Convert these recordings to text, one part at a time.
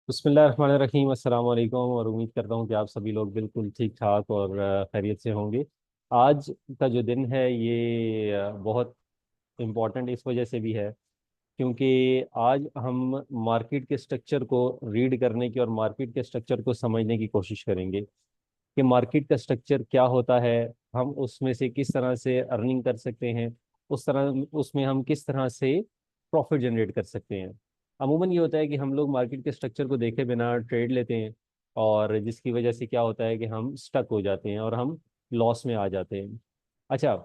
बिस्मिल्लाहिर्रहमानिर्रहीम अस्सलाम वालेकुम। और उम्मीद करता हूँ कि आप सभी लोग बिल्कुल ठीक ठाक और खैरियत से होंगे। आज का जो दिन है ये बहुत इम्पोर्टेंट इस वजह से भी है क्योंकि आज हम मार्केट के स्ट्रक्चर को रीड करने की और मार्केट के स्ट्रक्चर को समझने की कोशिश करेंगे कि मार्केट का स्ट्रक्चर क्या होता है। हम उसमें से किस तरह से अर्निंग कर सकते हैं, उस तरह उसमें हम किस तरह से प्रॉफिट जनरेट कर सकते हैं। अमूमन ये होता है कि हम लोग मार्केट के स्ट्रक्चर को देखे बिना ट्रेड लेते हैं, और जिसकी वजह से क्या होता है कि हम स्टक हो जाते हैं और हम लॉस में आ जाते हैं। अच्छा,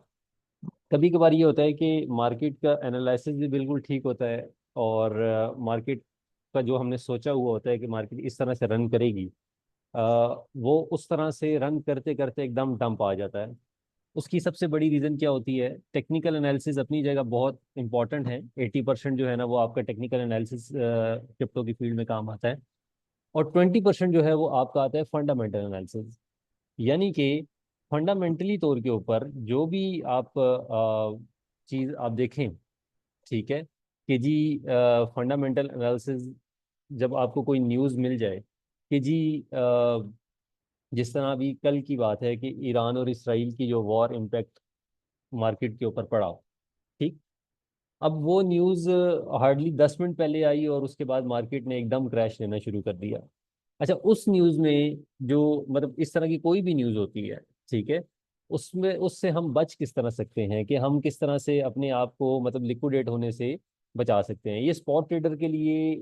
कभी कभार ये होता है कि मार्केट का एनालिसिस भी बिल्कुल ठीक होता है, और मार्केट का जो हमने सोचा हुआ होता है कि मार्केट इस तरह से रन करेगी, अ, वो उस तरह से रन करते करते एकदम डंप आ जाता है। उसकी सबसे बड़ी रीज़न क्या होती है? टेक्निकल एनालिसिस अपनी जगह बहुत इंपॉर्टेंट है। 80% जो है ना वो आपका टेक्निकल एनालिसिस क्रिप्टो की फील्ड में काम आता है, और 20% जो है वो आपका आता है फंडामेंटल एनालिसिस। यानी कि फंडामेंटली तौर के ऊपर जो भी आप चीज़ आप देखें, ठीक है, कि जी फंडामेंटल एनालिसिस, जब आपको कोई न्यूज़ मिल जाए कि जी जिस तरह अभी कल की बात है कि ईरान और इसराइल की जो वॉर इम्पैक्ट मार्केट के ऊपर पड़ा, ठीक। अब वो न्यूज़ हार्डली 10 मिनट पहले आई और उसके बाद मार्केट ने एकदम क्रैश लेना शुरू कर दिया। अच्छा, उस न्यूज़ में जो मतलब इस तरह की कोई भी न्यूज़ होती है, ठीक है, उसमें उससे हम बच किस तरह सकते हैं, कि हम किस तरह से अपने आप को मतलब लिक्विडेट होने से बचा सकते हैं। ये स्पॉट ट्रेडर के लिए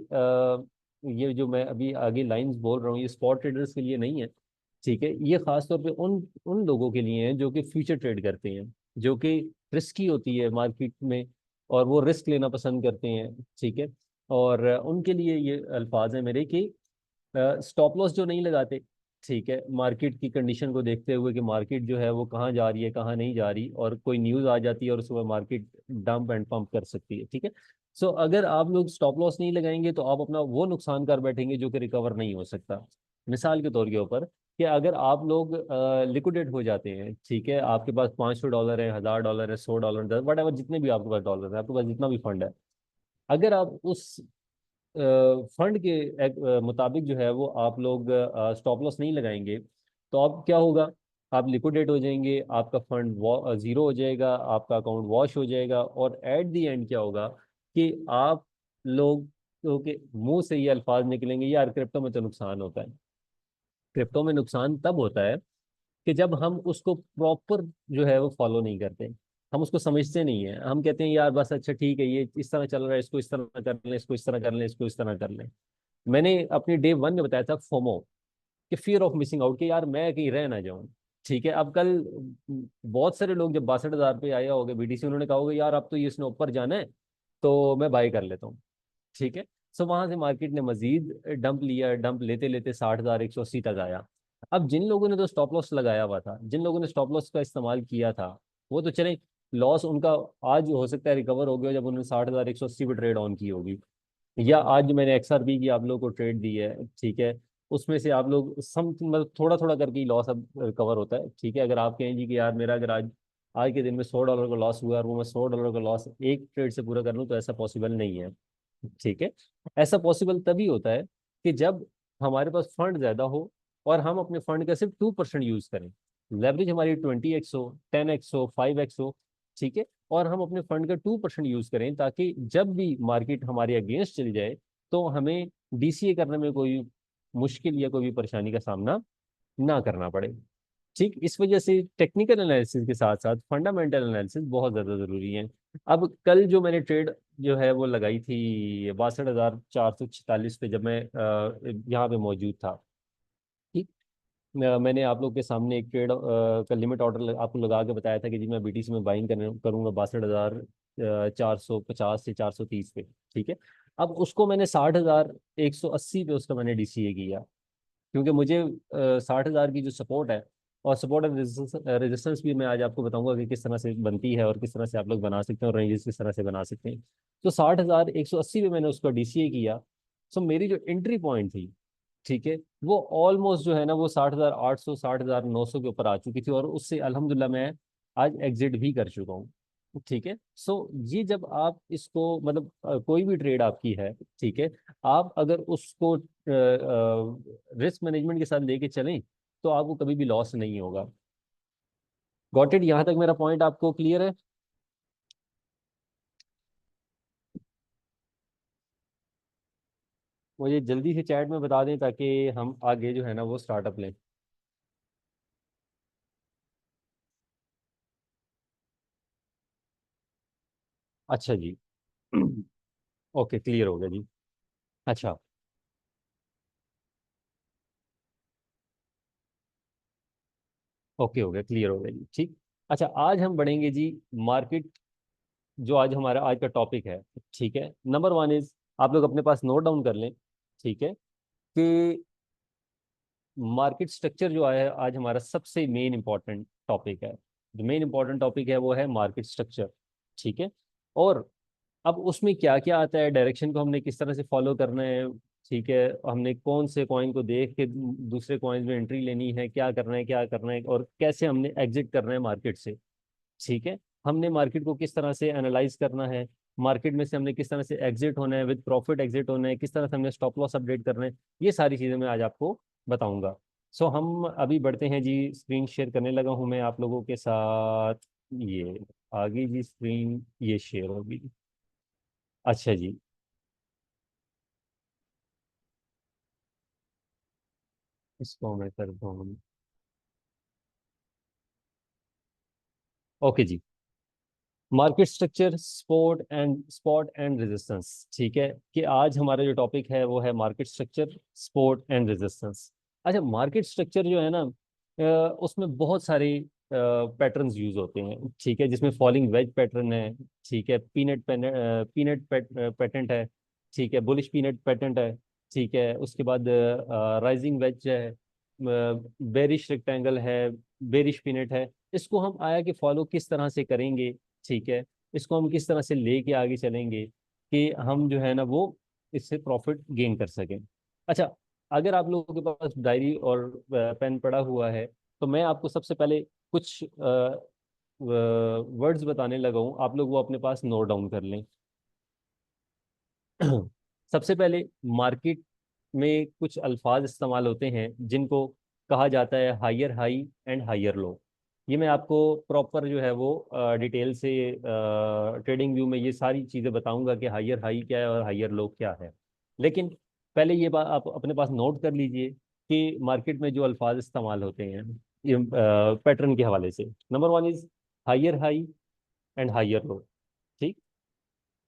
ये जो मैं अभी आगे लाइंस बोल रहा हूँ ये स्पॉट ट्रेडर्स के लिए नहीं है, ठीक है। ये खास तौर पे उन उन लोगों के लिए है जो कि फ्यूचर ट्रेड करते हैं, जो कि रिस्की होती है मार्केट में, और वो रिस्क लेना पसंद करते हैं, ठीक है। और उनके लिए ये अल्फाज है मेरे कि स्टॉप लॉस जो नहीं लगाते, ठीक है, मार्केट की कंडीशन को देखते हुए कि मार्केट जो है वो कहाँ जा रही है कहाँ नहीं जा रही, और कोई न्यूज़ आ जाती है और उसके बाद मार्केट डंप एंड पंप कर सकती है, ठीक है। सो अगर आप लोग स्टॉप लॉस नहीं लगाएंगे तो आप अपना वो नुकसान कर बैठेंगे जो कि रिकवर नहीं हो सकता। मिसाल के तौर के ऊपर कि अगर आप लोग लिक्विडेट हो जाते हैं, ठीक है, आपके पास $500 है, $1000 है, $100, वट एवर, जितने भी आपके पास डॉलर है, आपके पास जितना भी फंड है, अगर आप उस फंड के मुताबिक जो है वो आप लोग स्टॉप लॉस नहीं लगाएंगे, तो अब क्या होगा? आप लिक्विडेट हो जाएंगे, आपका फंड जीरो हो जाएगा, आपका अकाउंट वॉश हो जाएगा, और एट द एंड क्या होगा कि आप लोग के मुंह से ये अल्फाज निकलेंगे, यार क्रिप्टो में तो नुकसान होता है। क्रिप्टो में नुकसान तब होता है कि जब हम उसको प्रॉपर जो है वो फॉलो नहीं करते, हम उसको समझते नहीं है। हम कहते हैं यार बस अच्छा ठीक है, ये इस तरह चल रहा है, इसको इस तरह कर लें, इसको इस तरह कर लें, इसको इस तरह कर लें। मैंने अपनी डे वन में बताया था फोमो, कि फियर ऑफ मिसिंग आउट, कि यार मैं कहीं रह ना जाऊं, ठीक है। अब कल बहुत सारे लोग जब 62,000 पे आया होगा बीटीसी, उन्होंने कहा होगा यार अब तो ये इसने ऊपर जाना है, तो मैं बाई कर लेता हूँ, ठीक है। सो वहां से मार्केट ने मजीद डंप लिया, डंप लेते लेते 60,000 180 तक आया। अब जिन लोगों ने तो स्टॉप लॉस लगाया हुआ था, जिन लोगों ने स्टॉप लॉस का इस्तेमाल किया था, वो तो चले, लॉस उनका आज हो सकता है रिकवर हो गया जब उन्होंने 60,000 180 पे ट्रेड ऑन की होगी, या आज जो मैंने XRP की आप लोग को ट्रेड दी है, ठीक है, उसमें से आप लोग समथिंग मतलब थोड़ा थोड़ा करके ही लॉस अब रिकवर होता है, ठीक है। अगर आप कहें जी कि यार मेरा अगर आज आज के दिन में $100 का लॉस हुआ और वो मैं $100 का लॉस एक ट्रेड से पूरा कर लूँ, तो ऐसा पॉसिबल नहीं है, ठीक है। ऐसा पॉसिबल तभी होता है कि जब हमारे पास फंड ज्यादा हो और हम अपने फंड का सिर्फ 2% यूज करें, लेवरेज हमारी 20x हो, 10x हो, 5x हो, ठीक है, और हम अपने फंड का 2% यूज करें, ताकि जब भी मार्केट हमारे अगेंस्ट चली जाए तो हमें DCA करने में कोई मुश्किल या कोई भी परेशानी का सामना ना करना पड़े। ठीक, इस वजह से टेक्निकल एनालिसिस के साथ साथ फंडामेंटल एनालिसिस बहुत ज़्यादा ज़रूरी है। अब कल जो मैंने ट्रेड जो है वो लगाई थी 62,446 पे, जब मैं यहाँ पे मौजूद था, ठीक। मैंने आप लोग के सामने एक ट्रेड का लिमिट ऑर्डर आपको लगा के बताया था कि जी मैं BTC में बाइंग करूंगा 62,450 से 430 पे, ठीक है। अब उसको मैंने 60,180 पे उसका मैंने DCA किया, क्योंकि मुझे 60,000 की जो सपोर्ट है, और सपोर्ट एंड रेजिस्टेंस भी मैं आज आपको बताऊंगा कि किस तरह से बनती है और किस तरह से आप लोग बना सकते हैं और रेंजेस किस तरह से बना सकते हैं। तो 60,180 पे मैंने उसको DCA किया। सो मेरी जो एंट्री पॉइंट थी, ठीक है, वो ऑलमोस्ट जो है ना वो 60,800 60,900 के ऊपर आ चुकी थी, और उससे अल्हम्दुलिल्लाह मैं आज एग्जिट भी कर चुका हूँ, ठीक है। सो ये जब आप इसको मतलब कोई भी ट्रेड आपकी है, ठीक है, आप अगर उसको रिस्क मैनेजमेंट के साथ लेके चलें तो आपको कभी भी लॉस नहीं होगा। Got it? यहाँ तक मेरा पॉइंट आपको क्लियर है? मुझे जल्दी से चैट में बता दें ताकि हम आगे जो है ना वो स्टार्टअप लें। अच्छा जी। ओके, क्लियर हो गया जी। अच्छा। ओके, हो गया, क्लियर हो गया जी, ठीक। अच्छा, आज हम बढ़ेंगे जी मार्केट, जो आज हमारा आज का टॉपिक है। ठीक है, नंबर वन इज, आप लोग अपने पास नोट डाउन कर लें, ठीक है, कि मार्केट स्ट्रक्चर जो है आज हमारा सबसे मेन इंपॉर्टेंट टॉपिक है। जो मेन इंपॉर्टेंट टॉपिक है वो है मार्केट स्ट्रक्चर। ठीक है। और अब उसमें क्या क्या आता है, डायरेक्शन को हमने किस तरह से फॉलो करना है, ठीक है, हमने कौन से कॉइन को देख के दूसरे कॉइन में एंट्री लेनी है, क्या करना है, क्या करना है, और कैसे हमने एग्जिट करना है मार्केट से। ठीक है। हमने मार्केट को किस तरह से एनालाइज करना है, मार्केट में से हमने किस तरह से एग्जिट होना है, विद प्रॉफिट एग्जिट होना है, किस तरह से हमने स्टॉप लॉस अपडेट करना है, ये सारी चीज़ें मैं आज आपको बताऊंगा। सो हम अभी बढ़ते हैं जी, स्क्रीन शेयर करने लगा हूं मैं आप लोगों के साथ। ये आगे जी स्क्रीन ये शेयर होगी। अच्छा जी। इसको मैं कर दूँ। ओके जी। Market structure, spot and resistance. ठीक है, कि आज हमारा जो टॉपिक है वो है market structure, spot and resistance. अच्छा, मार्केट स्ट्रक्चर जो है ना, उसमें बहुत सारे पैटर्न्स यूज होते हैं। ठीक है, जिसमें फॉलिंग वेज पैटर्न है, ठीक है, पीनट पैटर्न है, ठीक है, बुलिश पीनट पैटर्न है, ठीक है, उसके बाद राइजिंग वेज है, बेरिश रेक्टेंगल है, बेरिश पीनट है। इसको हम आया कि फॉलो किस तरह से करेंगे, ठीक है, इसको हम किस तरह से लेके आगे चलेंगे कि हम जो है ना वो इससे प्रॉफिट गेन कर सकें। अच्छा, अगर आप लोगों के पास डायरी और पेन पड़ा हुआ है तो मैं आपको सबसे पहले कुछ वर्ड्स बताने लगा हूँ, आप लोग वो अपने पास नोट डाउन कर लें। सबसे पहले, मार्केट में कुछ अल्फाज इस्तेमाल होते हैं जिनको कहा जाता है higher high and higher low. ये मैं आपको प्रॉपर जो है वो डिटेल से ट्रेडिंग व्यू में ये सारी चीज़ें बताऊंगा कि हायर हाई क्या है और हायर लो क्या है। लेकिन पहले ये बात आप अपने पास नोट कर लीजिए कि मार्केट में जो अल्फाज इस्तेमाल होते हैं ये पैटर्न के हवाले से। Number one is higher high and higher low. ठीक।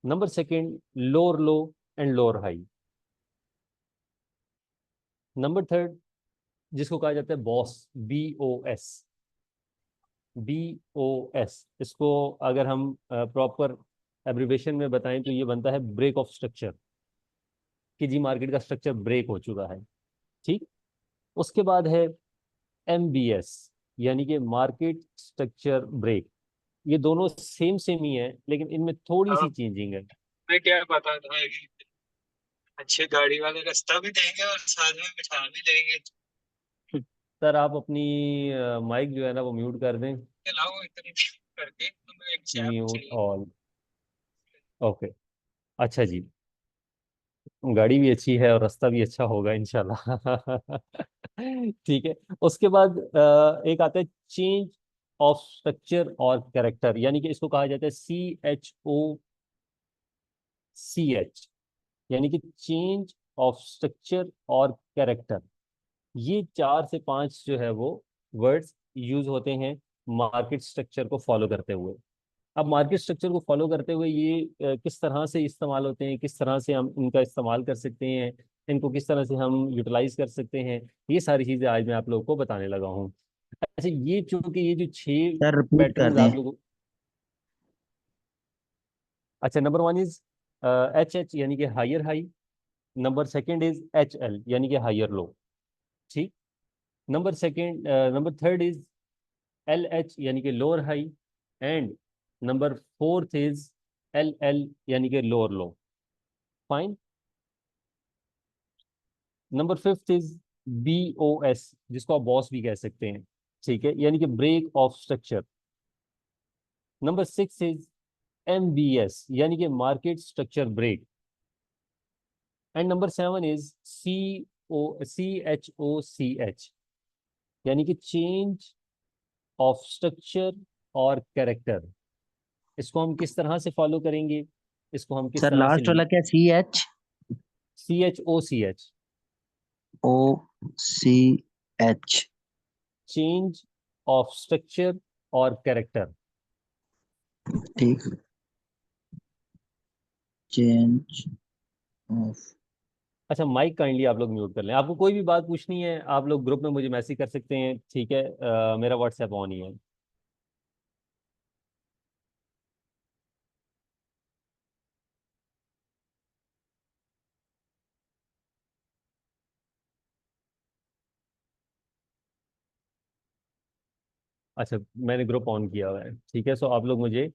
Number second, lower low and lower high. Number third, जिसको कहा जाता है बॉस, BOS, BOS, इसको अगर हम प्रॉपर एब्रिवेशन में बताएं तो ये बनता है ब्रेक ऑफ स्ट्रक्चर, कि जी मार्केट का स्ट्रक्चर ब्रेक हो चुका है। ठीक। उसके बाद है MBS, यानी कि मार्केट स्ट्रक्चर ब्रेक। ये दोनों सेम सेम ही है लेकिन इनमें थोड़ी सी हाँ, चेंजिंग है। मैं क्या पता था कि अच्छे गाड़ी वाले रास्ता भी देंगे और साथ में बिठा भी देंगे। सर आप अपनी माइक जो है ना वो म्यूट कर दें। लाओ इतनी करके तो मैं एक शैप म्यूट चाहिए। ऑल। ओके। अच्छा जी। गाड़ी भी अच्छी है और रास्ता भी अच्छा होगा इंशाल्लाह। ठीक है। उसके बाद एक आता है चेंज ऑफ स्ट्रक्चर और कैरेक्टर, यानी कि इसको कहा जाता है CHOCH, यानी कि चेंज ऑफ स्ट्रक्चर और कैरेक्टर। ये 4 से 5 जो है वो वर्ड्स यूज होते हैं मार्केट स्ट्रक्चर को फॉलो करते हुए। अब मार्केट स्ट्रक्चर को फॉलो करते हुए ये किस तरह से इस्तेमाल होते हैं, किस तरह से हम इनका इस्तेमाल कर सकते हैं, इनको किस तरह से हम यूटिलाइज कर सकते हैं, ये सारी चीजें आज मैं आप लोगों को बताने लगा हूँ। अच्छा, ये चूंकि ये जो 6 सर रिपीट कर पैटर्न्स दें। आप लोगों। अच्छा, नंबर वन इज HH, यानी कि higher high. Number second is HL, यानी कि हायर लो। ठीक। नंबर थर्ड इज LH, यानी कि lower high. And number fourth is LL, यानी कि lower low. Fine. Number fifth is BOS, जिसको आप बॉस भी कह सकते हैं, ठीक है, यानी कि break of structure. Number six is MBS, यानी कि market structure break. And number seven is CHOCH, यानी कि चेंज ऑफ स्ट्रक्चर और कैरेक्टर। इसको हम किस तरह से फॉलो करेंगे, इसको हम किस सर तरह से, लास्ट वाला क्या? CH CHOCH, OCH। Change of structure और कैरेक्टर। ठीक। Change of. अच्छा, माइक काइंडली आप लोग म्यूट कर लें। आपको कोई भी बात पूछनी है आप लोग ग्रुप में मुझे मैसेज कर सकते हैं, ठीक है? मेरा व्हाट्सएप ऑन ही है। अच्छा, मैंने ग्रुप ऑन किया हुआ है, ठीक है। सो आप लोग मुझे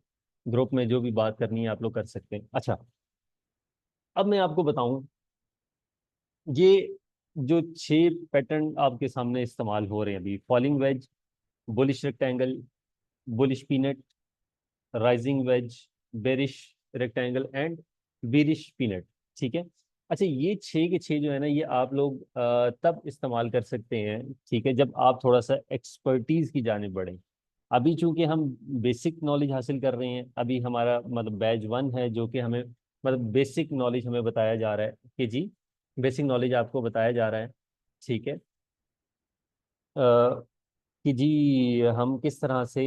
ग्रुप में जो भी बात करनी है आप लोग कर सकते हैं। अच्छा, अब मैं आपको बताऊं, ये जो 6 पैटर्न आपके सामने इस्तेमाल हो रहे हैं अभी, falling veg, bullish rectangle, bullish peanut, rising veg, bearish rectangle and bearish peanut, ठीक है। अच्छा, ये 6 के 6 जो है ना, ये आप लोग तब इस्तेमाल कर सकते हैं, ठीक है, जब आप थोड़ा सा एक्सपर्टीज की जाने बढ़े। अभी चूंकि हम बेसिक नॉलेज हासिल कर रहे हैं, अभी हमारा मतलब बैच 1 है, जो कि हमें मतलब बेसिक नॉलेज हमें बताया जा रहा है कि जी बेसिक नॉलेज आपको बताया जा रहा है, ठीक है। कि जी हम किस तरह से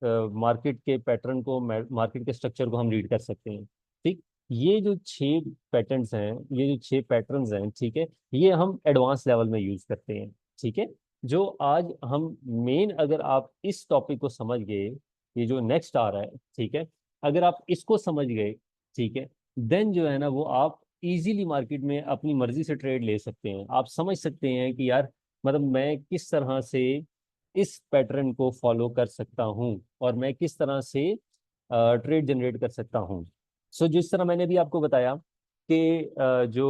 मार्केट के पैटर्न को, मार्केट के स्ट्रक्चर को हम रीड कर सकते हैं, ठीक। ये जो 6 पैटर्न्स हैं, ये जो 6 पैटर्न्स हैं, ठीक है, ये हम एडवांस लेवल में यूज करते हैं, ठीक है। जो आज हम मेन, अगर आप इस टॉपिक को समझ गए, ये जो नेक्स्ट आ रहा है, ठीक है, अगर आप इसको समझ गए, ठीक है, देन जो है ना वो आप इजीली मार्केट में अपनी मर्जी से ट्रेड ले सकते हैं। आप समझ सकते हैं कि यार मतलब मैं किस तरह से इस पैटर्न को फॉलो कर सकता हूं और मैं किस तरह से ट्रेड जनरेट कर सकता हूं। सो जिस तरह मैंने भी आपको बताया कि जो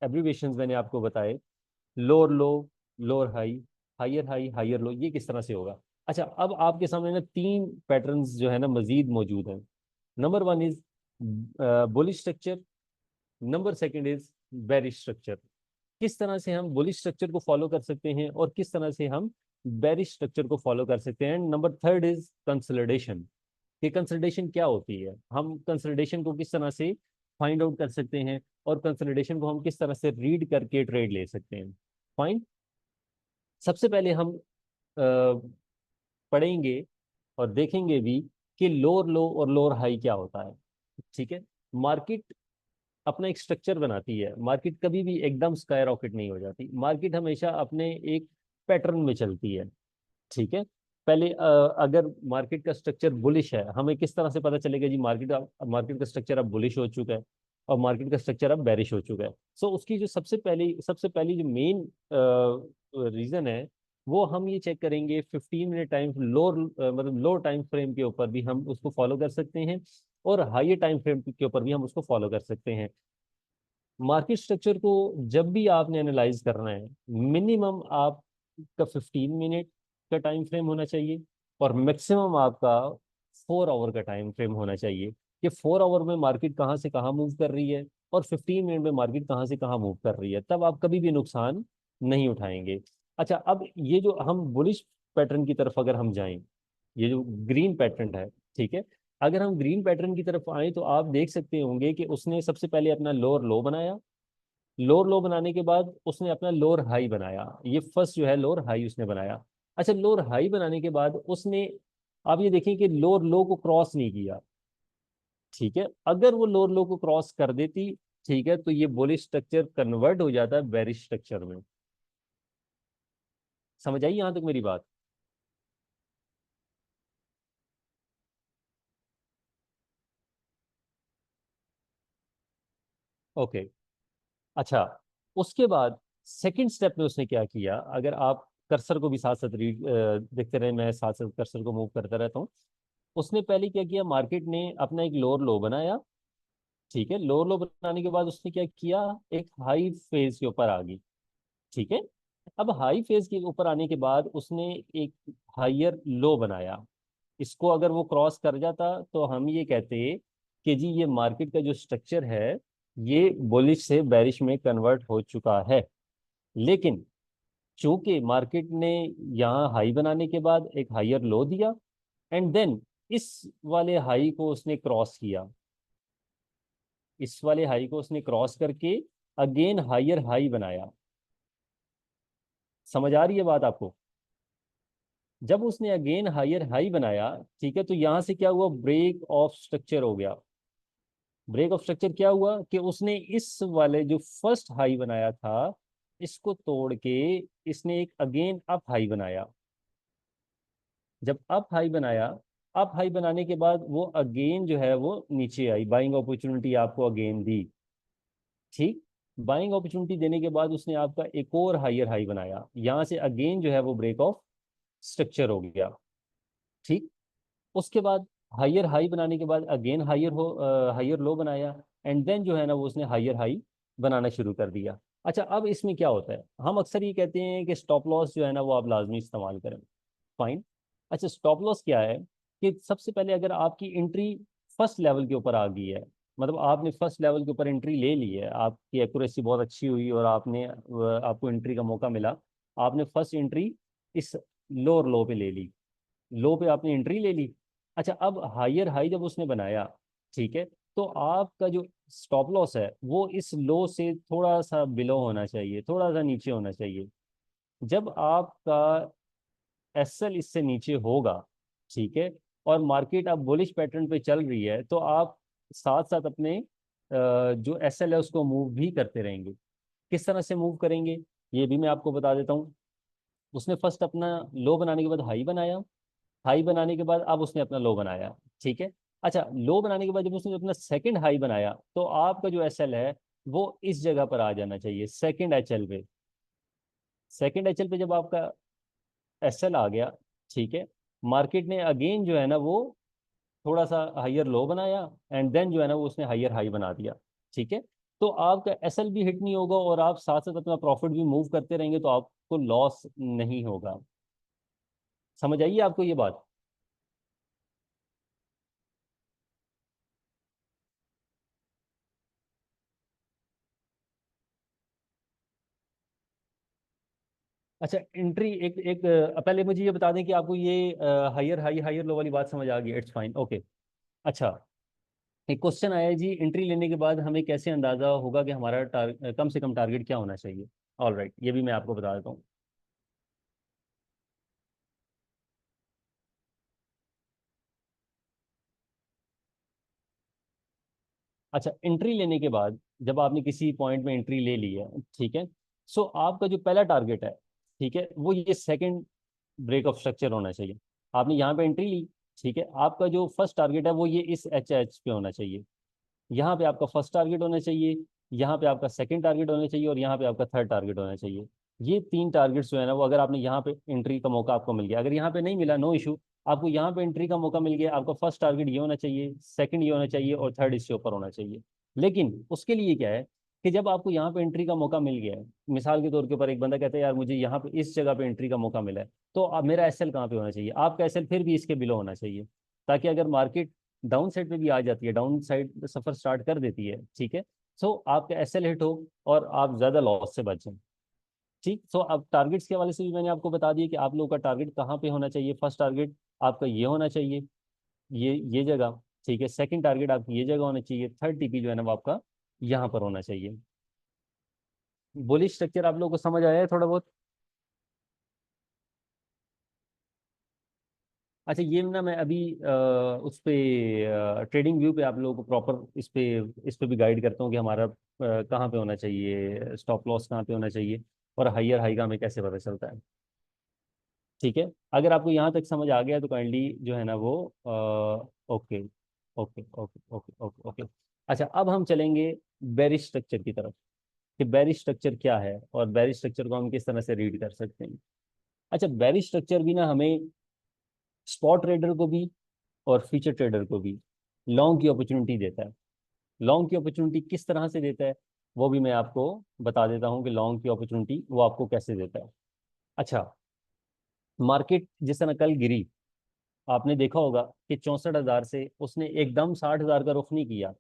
एब्रीवेशंस मैंने आपको बताए, lower low, lower high, higher high, higher low, ये किस तरह से होगा। अच्छा, अब आपके सामने ना 3 पैटर्न्स जो है ना मजीद मौजूद हैं। Number 1 is bullish structure, number second is bearish structure. किस तरह से हम बुलिश स्ट्रक्चर को फॉलो कर सकते हैं और किस तरह से हम बेरिश स्ट्रक्चर को फॉलो कर सकते हैं। नंबर थर्ड इज कंसोलिडेशन, कि कंसोलिडेशन क्या होती है, हम कंसोलिडेशन को किस तरह से फाइंड आउट कर सकते हैं और कंसोलिडेशन को हम किस तरह से रीड करके ट्रेड ले सकते हैं। फाइन। सबसे पहले हम पढ़ेंगे और देखेंगे भी कि लोअर लो और लोअर हाई क्या होता है, ठीक है। मार्केट अपना एक स्ट्रक्चर बनाती है, मार्केट कभी भी एकदम स्काई रॉकेट नहीं हो जाती, मार्केट हमेशा अपने एक पैटर्न में चलती है, ठीक है। पहले अगर मार्केट का स्ट्रक्चर बुलिश है, हमें किस तरह से पता चलेगा जी मार्केट का स्ट्रक्चर अब बुलिश हो चुका है और मार्केट का स्ट्रक्चर अब बेरिश हो चुका है। सो उसकी जो सबसे पहली जो मेन रीजन है, वो हम ये चेक करेंगे 15 मिनट टाइम लोअर, मतलब लो टाइम फ्रेम के ऊपर भी हम उसको फॉलो कर सकते हैं और हाई टाइम फ्रेम के ऊपर भी हम उसको फॉलो कर सकते हैं। मार्केट स्ट्रक्चर को जब भी आपने एनालाइज करना है, मिनिमम आपका 15 मिनट का टाइम फ्रेम होना चाहिए और मैक्सिमम आपका 4 आवर का टाइम फ्रेम होना चाहिए, कि 4 आवर में मार्केट कहाँ से कहाँ मूव कर रही है और 15 मिनट में मार्केट कहाँ से कहाँ मूव कर रही है, तब आप कभी भी नुकसान नहीं उठाएंगे। अच्छा, अब ये जो हम बुलिश पैटर्न की तरफ अगर हम जाएं, ये जो ग्रीन पैटर्न है, ठीक है, अगर हम ग्रीन पैटर्न की तरफ आए तो आप देख सकते होंगे कि उसने सबसे पहले अपना लोअर लो बनाया, लोअर लो बनाने के बाद उसने अपना लोअर हाई बनाया, ये फर्स्ट जो है लोअर हाई उसने बनाया। अच्छा, लोअर हाई बनाने के बाद उसने, आप ये देखें कि लोअर लो को क्रॉस नहीं किया, ठीक है। अगर वो लोअर लो को क्रॉस कर देती, ठीक है, तो ये बुलिश स्ट्रक्चर कन्वर्ट हो जाता है बेरिश स्ट्रक्चर में। समझ आई यहां तक मेरी बात? ओके। अच्छा, उसके बाद सेकंड स्टेप में उसने क्या किया, अगर आप कर्सर को भी साथ साथ रीड देखते रहे, मैं साथ साथ कर्सर को मूव करता रहता हूँ। उसने पहले क्या किया, मार्केट ने अपना एक लोअर लो बनाया, ठीक है, लोअर लो बनाने के बाद उसने क्या किया, एक हाई फेज के ऊपर आ गई, ठीक है। अब हाई फेज के ऊपर आने के बाद उसने एक हायर लो बनाया, इसको अगर वो क्रॉस कर जाता तो हम ये कहते कि जी ये मार्केट का जो स्ट्रक्चर है ये बुलिश से बेरिश में कन्वर्ट हो चुका है। लेकिन चूंकि मार्केट ने यहाँ हाई बनाने के बाद एक हायर लो दिया, एंड देन इस वाले हाई को उसने क्रॉस किया, इस वाले हाई को उसने क्रॉस करके अगेन हायर हाई बनाया। समझ आ रही है बात आपको? जब उसने अगेन हायर हाई बनाया, ठीक है, तो यहां से क्या हुआ, ब्रेक ऑफ स्ट्रक्चर हो गया। ब्रेक ऑफ स्ट्रक्चर क्या हुआ कि उसने इस वाले जो फर्स्ट हाई बनाया था, इसको तोड़ के इसने एक अगेन अप हाई बनाया। जब अप हाई बनाया, अप हाई बनाने के बाद वो अगेन जो है वो नीचे आई, बाइंग अपॉर्चुनिटी आपको अगेन दी। ठीक, बाइंग अपॉर्चुनिटी देने के बाद उसने आपका एक और हायर हाई बनाया, यहां से अगेन जो है वो ब्रेक ऑफ स्ट्रक्चर हो गया। ठीक, उसके बाद हायर हाई बनाने के बाद अगेन हायर लो बनाया, एंड देन जो है ना वो उसने हायर हाई बनाना शुरू कर दिया। अच्छा, अब इसमें क्या होता है, हम अक्सर ये कहते हैं कि स्टॉप लॉस जो है ना वो आप लाजमी इस्तेमाल करें। फाइन। अच्छा, स्टॉप लॉस क्या है कि सबसे पहले अगर आपकी एंट्री फर्स्ट लेवल के ऊपर आ गई है, मतलब आपने फर्स्ट लेवल के ऊपर एंट्री ले ली है, आपकी एक्यूरेसी बहुत अच्छी हुई और आपको एंट्री का मौका मिला, आपने फर्स्ट एंट्री इस लोअर लो पे ले ली, लो पे आपने एंट्री ले ली। अच्छा, अब हायर हाई जब उसने बनाया, ठीक है, तो आपका जो स्टॉप लॉस है वो इस लो से थोड़ा सा बिलो होना चाहिए, थोड़ा सा नीचे होना चाहिए। जब आपका एसएल इससे नीचे होगा, ठीक है, और मार्केट अब बुलिश पैटर्न पे चल रही है, तो आप साथ साथ अपने जो एसएल है उसको मूव भी करते रहेंगे। किस तरह से मूव करेंगे ये भी मैं आपको बता देता हूँ। उसने फर्स्ट अपना लो बनाने के बाद हाई बनाया, हाई बनाने के बाद अब उसने अपना लो बनाया। ठीक है। अच्छा, लो बनाने के बाद जब उसने अपना सेकंड हाई बनाया, तो आपका जो एसएल है वो इस जगह पर आ जाना चाहिए, सेकंड एचएल पे। सेकंड एचएल पे जब आपका एसएल आ गया, ठीक है, मार्केट ने अगेन जो है ना वो थोड़ा सा हायर लो बनाया, एंड देन जो है ना वो उसने हायर हाई बना दिया। ठीक है, तो आपका एसएल भी हिट नहीं होगा और आप साथ साथ अपना प्रॉफिट भी मूव करते रहेंगे, तो आपको लॉस नहीं होगा। समझ आइए आपको ये बात? अच्छा, एंट्री एक एक पहले मुझे ये बता दें कि आपको ये हायर हाई हायर लो वाली बात समझ आ गई, इट्स फाइन, ओके। अच्छा, एक क्वेश्चन आया है जी, एंट्री लेने के बाद हमें कैसे अंदाजा होगा कि हमारा कम से कम टारगेट क्या होना चाहिए? ऑल राइट, ये भी मैं आपको बता देता हूँ। अच्छा, एंट्री लेने के बाद जब आपने किसी पॉइंट में एंट्री ले ली है, ठीक है, सो आपका जो पहला टारगेट है, ठीक है, वो ये सेकंड ब्रेक ऑफ स्ट्रक्चर होना चाहिए। आपने यहाँ पे एंट्री ली, ठीक है, आपका जो फर्स्ट टारगेट है वो ये इस एच पे होना चाहिए। यहाँ पे आपका फर्स्ट टारगेट होना चाहिए, यहाँ पे आपका सेकंड टारगेट होना चाहिए, और यहाँ पे आपका थर्ड टारगेट होना चाहिए। ये तीन टारगेट्स जो है ना वो, अगर आपने यहाँ पे एंट्री का मौका आपको मिल गया, अगर यहाँ पे नहीं मिला नो इशू, आपको यहाँ पे एंट्री का मौका मिल गया, आपका फर्स्ट टारगेट ये होना चाहिए, सेकंड ये होना चाहिए, और थर्ड इससे ऊपर होना चाहिए। लेकिन उसके लिए क्या है कि जब आपको यहाँ पे एंट्री का मौका मिल गया है, मिसाल के तौर के ऊपर एक बंदा कहता है यार मुझे यहाँ पे इस जगह पे एंट्री का मौका मिला है, तो अब मेरा एसएल कहाँ पे होना चाहिए? आपका एसएल फिर भी इसके बिलो होना चाहिए, ताकि अगर मार्केट डाउन साइड पे भी आ जाती है, डाउन साइड सफर स्टार्ट कर देती है, ठीक है, सो आपका एसएल हिट हो और आप ज्यादा लॉस से बचें। ठीक, सो अब टारगेट्स के हवाले से भी मैंने आपको बता दिया कि आप लोगों का टारगेट कहाँ पे होना चाहिए। फर्स्ट टारगेट आपका ये होना चाहिए, ये जगह, ठीक है, सेकंड टारगेट आपकी ये जगह होना चाहिए, थर्ड टीपी जो है ना वो आपका यहाँ पर होना चाहिए। बुलिश स्ट्रक्चर आप लोगों को समझ आया है थोड़ा बहुत? अच्छा, ये ना मैं अभी उस पे ट्रेडिंग व्यू पे आप लोगों को प्रॉपर इस पे भी गाइड करता हूँ कि हमारा कहाँ पे होना चाहिए, स्टॉप लॉस कहाँ पे होना चाहिए, और हाइयर हाई का हमें कैसे पता चलता है। ठीक है, अगर आपको यहाँ तक समझ आ गया तो काइंडली जो है ना वो okay, okay okay okay okay okay. अच्छा, अब हम चलेंगे बेरिश स्ट्रक्चर की तरफ, कि बेरिश स्ट्रक्चर क्या है और बेरिश स्ट्रक्चर को हम किस तरह से रीड कर सकते हैं। अच्छा, बेरिश स्ट्रक्चर भी ना हमें स्पॉट ट्रेडर को भी और फ्यूचर ट्रेडर को भी लॉन्ग की अपॉर्चुनिटी देता है। लॉन्ग की अपॉर्चुनिटी किस तरह से देता है वो भी मैं आपको बता देता हूँ कि लॉन्ग की अपॉर्चुनिटी वो आपको कैसे देता है। अच्छा, मार्केट जिस तरह कल गिरी, आपने देखा होगा कि 64,000 से उसने एकदम 60,000 का रुख नहीं किया।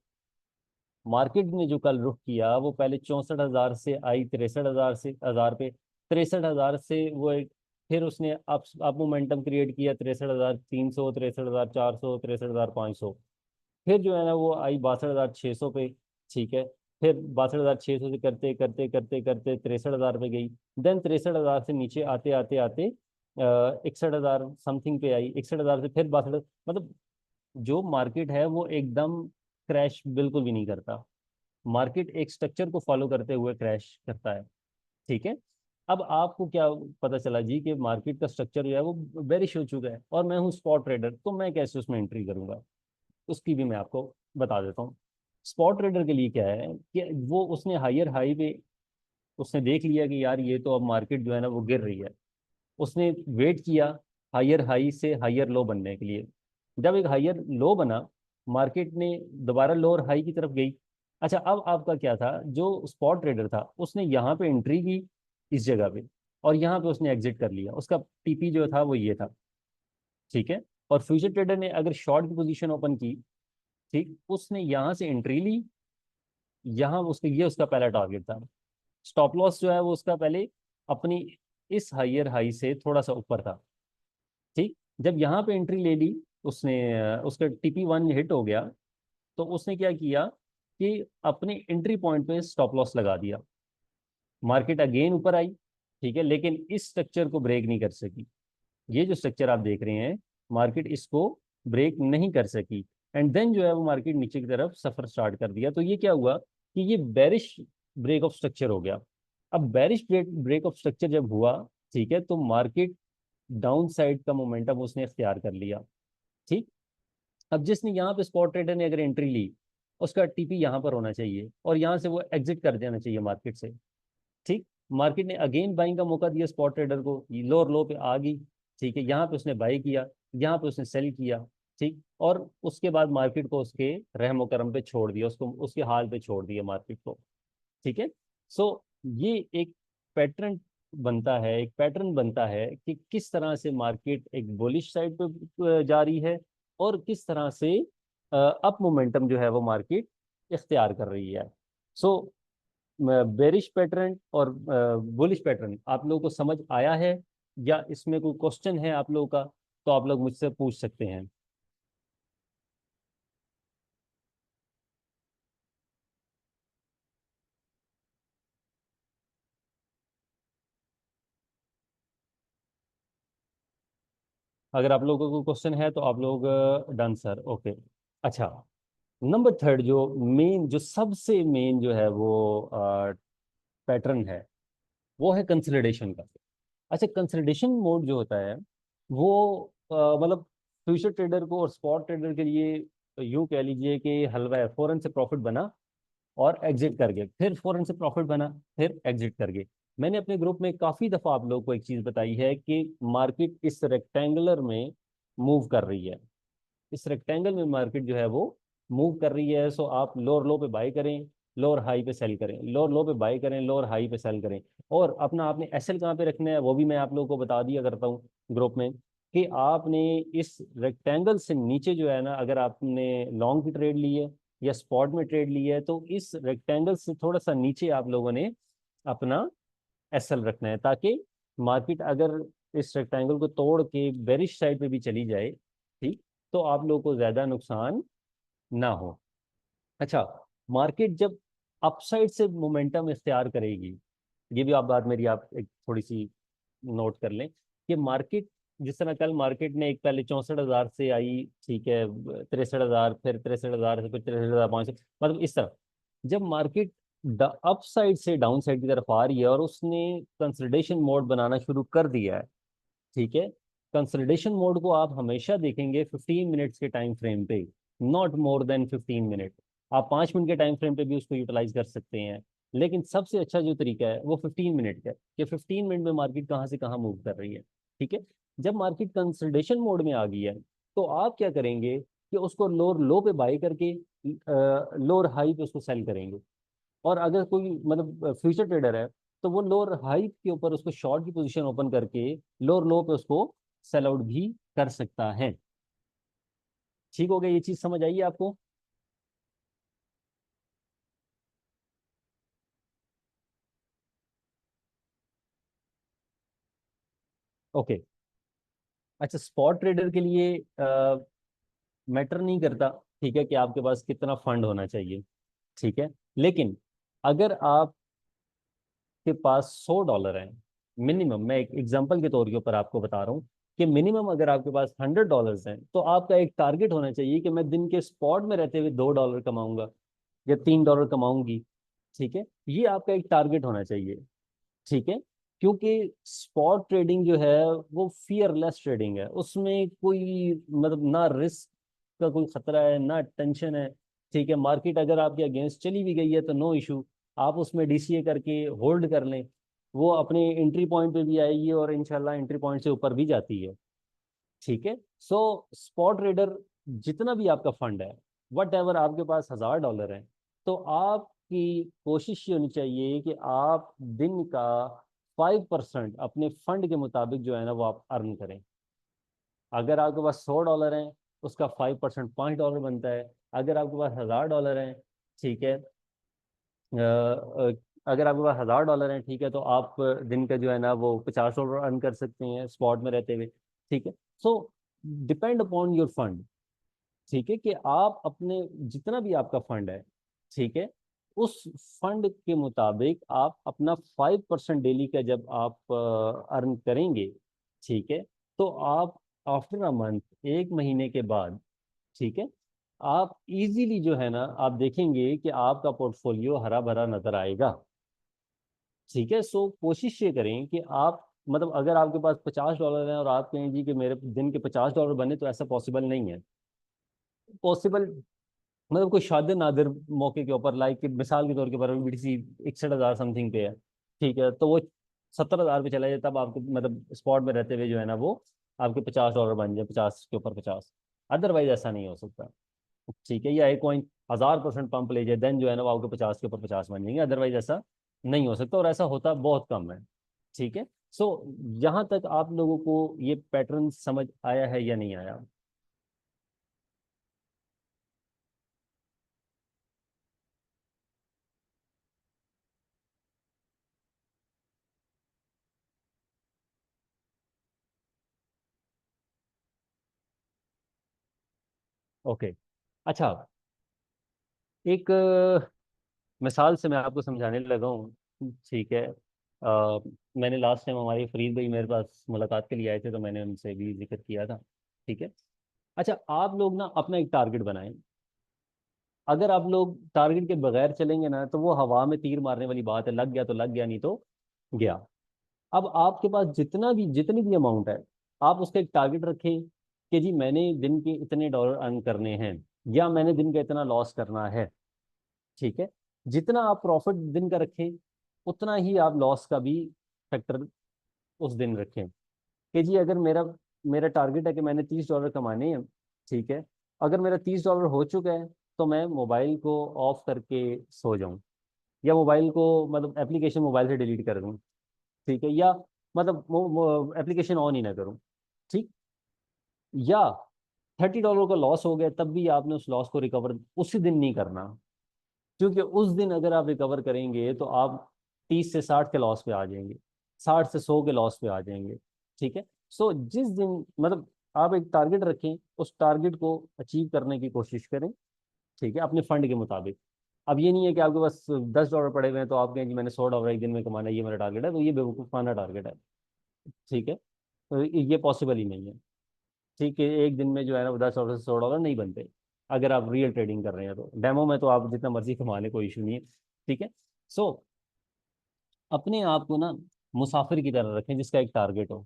मार्केट ने जो कल रुख किया वो पहले 64,000 से आई 63,000 से हजार पे, 63,000 से वो एक, फिर उसने अप मोमेंटम क्रिएट किया 63,300, 63,400, 63,500, फिर जो है ना वो आई 62,600 पे। ठीक है, फिर 62,600 से करते करते करते करते 63,000 पे गई। देन 63,000 से नीचे आते आते आते 61,000 समथिंग पे आई, 61,000 से फिर 62, मतलब जो मार्केट है वो एकदम क्रैश बिल्कुल भी नहीं करता। मार्केट एक स्ट्रक्चर को फॉलो करते हुए क्रैश करता है। ठीक है, अब आपको क्या पता चला जी कि मार्केट का स्ट्रक्चर जो है वो बेरिश हो चुका है और मैं हूँ स्पॉट ट्रेडर, तो मैं कैसे उसमें एंट्री करूंगा, उसकी भी मैं आपको बता देता हूँ। स्पॉट ट्रेडर के लिए क्या है कि वो उसने हायर हाई पे उसने देख लिया कि यार ये तो अब मार्केट जो है ना वो गिर रही है, उसने वेट किया हायर हाई से हायर लो बनने के लिए। जब एक हायर लो बना, मार्केट ने दोबारा लोअर हाई की तरफ गई। अच्छा, अब आपका क्या था, जो स्पॉट ट्रेडर था उसने यहाँ पे एंट्री की इस जगह पे, और यहाँ पे उसने एग्जिट कर लिया, उसका टीपी जो था वो ये था। ठीक है, और फ्यूचर ट्रेडर ने अगर शॉर्ट की पोजीशन ओपन की, ठीक, उसने यहाँ से एंट्री ली, यहाँ उसके ये उसका पहला टारगेट था। स्टॉप लॉस जो है वो उसका पहले अपनी इस हायर हाई से थोड़ा सा ऊपर था। ठीक, जब यहाँ पे एंट्री ले ली उसने, उसका TP1 हिट हो गया, तो उसने क्या किया कि अपने एंट्री पॉइंट पे स्टॉप लॉस लगा दिया। मार्केट अगेन ऊपर आई, ठीक है, लेकिन इस स्ट्रक्चर को ब्रेक नहीं कर सकी। ये जो स्ट्रक्चर आप देख रहे हैं, मार्केट इसको ब्रेक नहीं कर सकी, एंड देन जो है वो मार्केट नीचे की तरफ सफर स्टार्ट कर दिया। तो ये क्या हुआ कि ये बेरिश ब्रेक ऑफ स्ट्रक्चर हो गया। अब बेरिश ब्रेक ऑफ स्ट्रक्चर जब हुआ, ठीक है, तो मार्केट डाउन साइड का मोमेंटम उसने इख्तियार कर लिया। ठीक, अब जिसने यहाँ पे स्पॉट ट्रेडर ने अगर एंट्री ली, उसका टीपी यहाँ पर होना चाहिए और यहाँ से वो एग्जिट कर देना चाहिए मार्केट से। ठीक, मार्केट ने अगेन बाइंग का मौका दिया स्पॉट ट्रेडर को, लोअर लो पे आ गई। ठीक है, यहाँ पे उसने बाई किया, यहाँ पे उसने सेल किया। ठीक, और उसके बाद मार्केट को उसके रहमो करम पे छोड़ दिया, उसको उसके हाल पे छोड़ दिया मार्केट को। ठीक है, सो ये एक पैटर्न बनता है, एक पैटर्न बनता है कि किस तरह से मार्केट एक बुलिश साइड पे जा रही है और किस तरह से अप मोमेंटम जो है वो मार्केट इख्तियार कर रही है। सो बेरिश पैटर्न और बुलिश पैटर्न आप लोगों को समझ आया है, या इसमें कोई क्वेश्चन है आप लोगों का, तो आप लोग मुझसे पूछ सकते हैं। अगर आप लोगों को क्वेश्चन है तो आप लोग डन सर, ओके। अच्छा, नंबर थर्ड जो मेन, जो सबसे मेन जो है वो पैटर्न है, वो है कंसोलिडेशन का। अच्छा, कंसोलिडेशन मोड जो होता है वो मतलब फ्यूचर ट्रेडर को और स्पॉट ट्रेडर के लिए यूं कह लीजिए कि हलवा है, फौरन से प्रॉफिट बना और एग्जिट कर गए, फिर फौरन से प्रॉफिट बना, फिर एग्जिट कर गए। मैंने अपने ग्रुप में काफी दफा आप लोगों को एक चीज बताई है कि मार्केट इस रेक्टेंगुलर में मूव कर रही है, इस रेक्टेंगल में मार्केट जो है वो मूव कर रही है। सो आप लोअर लो पे बाय करें, लोअर हाई पे सेल करें, लोअर लो पे बाय करें, लोअर हाई पे सेल करें। और अपना आपने एसएल कहाँ पे रखना है वो भी मैं आप लोगों को बता दिया करता हूँ ग्रुप में, कि आपने इस रेक्टेंगल से नीचे जो है ना, अगर आपने लॉन्ग की ट्रेड ली है या स्पॉट में ट्रेड ली है, तो इस रेक्टेंगल से थोड़ा सा नीचे आप लोगों ने अपना एसएल रखना है, ताकि मार्केट अगर इस रेक्टेंगल को तोड़ के बेरिश साइड पे भी चली जाए, ठीक, तो आप लोगों को ज्यादा नुकसान ना हो। अच्छा, मार्केट जब अपसाइड से मोमेंटम इख्तियार करेगी, ये भी आप बात मेरी आप एक थोड़ी सी नोट कर लें कि मार्केट, जिस तरह कल मार्केट ने एक पहले 64,000 से आई, ठीक है, 63,000, फिर 63,000 से, फिर 63,500, मतलब इस तरह जब मार्केट अप साइड से डाउन साइड की तरफ आ रही है और उसने कंसोलिडेशन मोड बनाना शुरू कर दिया है, ठीक है, कंसोलिडेशन मोड को आप हमेशा देखेंगे 15 मिनट्स के टाइम फ्रेम पे, नॉट मोर देन 15 मिनट। आप 5 मिनट के टाइम फ्रेम पे भी उसको यूटिलाइज कर सकते हैं, लेकिन सबसे अच्छा जो तरीका है वो 15 मिनट का है कि 15 मिनट में मार्केट कहाँ से कहाँ मूव कर रही है। ठीक है, जब मार्केट कंसोलिडेशन मोड में आ गई है, तो आप क्या करेंगे कि उसको लोअर लो पे बाई करके लोअर हाई पे उसको सेल करेंगे। और अगर कोई मतलब फ्यूचर ट्रेडर है, तो वो लोअर हाई के ऊपर उसको शॉर्ट की पोजीशन ओपन करके लोअर लो पे उसको सेल आउट भी कर सकता है। ठीक हो गया, ये चीज समझ आई आपको? ओके। अच्छा, स्पॉट ट्रेडर के लिए मैटर नहीं करता, ठीक है, कि आपके पास कितना फंड होना चाहिए, ठीक है। लेकिन अगर आपके पास $100 हैं मिनिमम, मैं एक एग्जांपल के तौर के ऊपर आपको बता रहा हूँ कि मिनिमम अगर आपके पास $100 हैं, तो आपका एक टारगेट होना चाहिए कि मैं दिन के स्पॉट में रहते हुए $2 कमाऊंगा या $3 कमाऊंगी, ठीक है। ये आपका एक टारगेट होना चाहिए, ठीक है। क्योंकि स्पॉट ट्रेडिंग जो है वो फियरलेस ट्रेडिंग है, उसमें कोई मतलब ना रिस्क का कोई खतरा है ना टेंशन है, ठीक है। मार्केट अगर आपके अगेंस्ट चली भी गई है तो नो इशू, आप उसमें डीसीए करके होल्ड कर लें, वो अपने एंट्री पॉइंट पे भी आएगी और इंशाल्लाह एंट्री पॉइंट से ऊपर भी जाती है, ठीक है। सो स्पॉट ट्रेडर, जितना भी आपका फंड है, वट एवर आपके पास $1000 है, तो आपकी कोशिश ये होनी चाहिए कि आप दिन का 5% अपने फंड के मुताबिक जो है ना वो आप अर्न करें। अगर आपके पास $100 हैं, उसका 5% $5 बनता है। अगर आपके पास $1000 हैं, ठीक है, अगर आपके पास $1000 हैं, ठीक है, तो आप दिन का जो है ना वो $50 अर्न कर सकते हैं स्पॉट में रहते हुए, ठीक है। सो डिपेंड अपॉन योर फंड, ठीक है, कि आप अपने जितना भी आपका फंड है, ठीक है, उस फंड के मुताबिक आप अपना 5% डेली का जब आप अर्न करेंगे, ठीक है, तो आप आफ्टर अ मंथ, एक महीने के बाद, ठीक है, आप इजीली जो है ना आप देखेंगे कि आपका पोर्टफोलियो हरा भरा नजर आएगा, ठीक है। सो कोशिश ये करें कि आप मतलब अगर आपके पास $50 हैं और आप कहें जी कि मेरे दिन के $50 बने, तो ऐसा पॉसिबल नहीं है। पॉसिबल मतलब कोई शादि नादिर मौके के ऊपर, लाइक मिसाल के तौर के ऊपर बीटीसी 61,000 समथिंग पे है, ठीक है, तो वो 70,000 पे चला जाए, तब आपको मतलब स्पॉट में रहते हुए जो है ना वो आपके $50 बन जाए, 50 के ऊपर 50। अदरवाइज ऐसा नहीं हो सकता, ठीक है। या एक कॉइन 1000% पंप ले जाए, देन जो है ना वो आपके 50 के ऊपर 50 बन जाएंगे, अदरवाइज ऐसा नहीं हो सकता, और ऐसा होता बहुत कम है, ठीक है। सो यहाँ तक आप लोगों को ये पैटर्न समझ आया है या नहीं आया? ओके। अच्छा, एक मिसाल से मैं आपको समझाने लगा हूँ, ठीक है। मैंने लास्ट टाइम हमारे फरीद भाई मेरे पास मुलाकात के लिए आए थे, तो मैंने उनसे भी जिक्र किया था, ठीक है। अच्छा, आप लोग ना अपना एक टारगेट बनाएं। अगर आप लोग टारगेट के बगैर चलेंगे ना, तो वो हवा में तीर मारने वाली बात है, लग गया तो लग गया, नहीं तो गया। अब आपके पास जितनी भी अमाउंट है, आप उसका एक टारगेट रखें कि जी मैंने दिन के इतने डॉलर अर्न करने हैं, या मैंने दिन का इतना लॉस करना है, ठीक है। जितना आप प्रॉफिट दिन का रखें, उतना ही आप लॉस का भी फैक्टर उस दिन रखें, कि जी अगर मेरा मेरा टारगेट है कि मैंने $30 कमाने हैं, ठीक है। अगर मेरा $30 हो चुका है, तो मैं मोबाइल को ऑफ करके सो जाऊं, या मोबाइल को मतलब एप्लीकेशन मोबाइल से डिलीट कर दूं, ठीक है, या मतलब एप्लीकेशन ऑन ही ना करूं, ठीक। या $30 का लॉस हो गया, तब भी आपने उस लॉस को रिकवर उसी दिन नहीं करना, क्योंकि उस दिन अगर आप रिकवर करेंगे तो आप 30 से 60 के लॉस पे आ जाएंगे, 60 से 100 के लॉस पे आ जाएंगे, ठीक है। सो जिस दिन मतलब आप एक टारगेट रखें, उस टारगेट को अचीव करने की कोशिश करें, ठीक है, अपने फंड के मुताबिक। अब ये नहीं है कि आपके पास $10 पड़े हुए हैं, तो आप कहें कि मैंने $100 एक दिन में कमाना है, ये मेरा टारगेट है, तो ये बेवकूफ़ाना टारगेट है, ठीक है। तो ये पॉसिबल ही नहीं है, ठीक है। एक दिन में जो है ना $10 से $100 नहीं बनते, अगर आप रियल ट्रेडिंग कर रहे हैं। तो डेमो में तो आप जितना मर्जी कमा लें, कोई इशू नहीं है, ठीक है। सो अपने आप को ना मुसाफिर की तरह रखें जिसका एक टारगेट हो,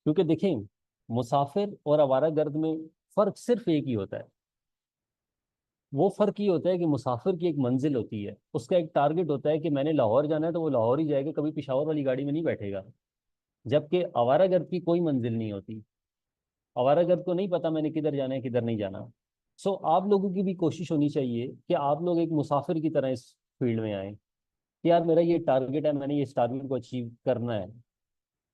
क्योंकि देखें, मुसाफिर और आवारागर्द में फर्क सिर्फ एक ही होता है। वो फर्क ये होता है कि मुसाफिर की एक मंजिल होती है, उसका एक टारगेट होता है कि मैंने लाहौर जाना है, तो वो लाहौर ही जाएगा, कभी पिशावर वाली गाड़ी में नहीं बैठेगा। जबकि आवारागर्द की कोई मंजिल नहीं होती, आवारागर्द को नहीं पता मैंने किधर जाना है किधर नहीं जाना। सो आप लोगों की भी कोशिश होनी चाहिए कि आप लोग एक मुसाफिर की तरह इस फील्ड में आए, कि यार मेरा ये टारगेट है, मैंने ये इस टारगेट को अचीव करना है।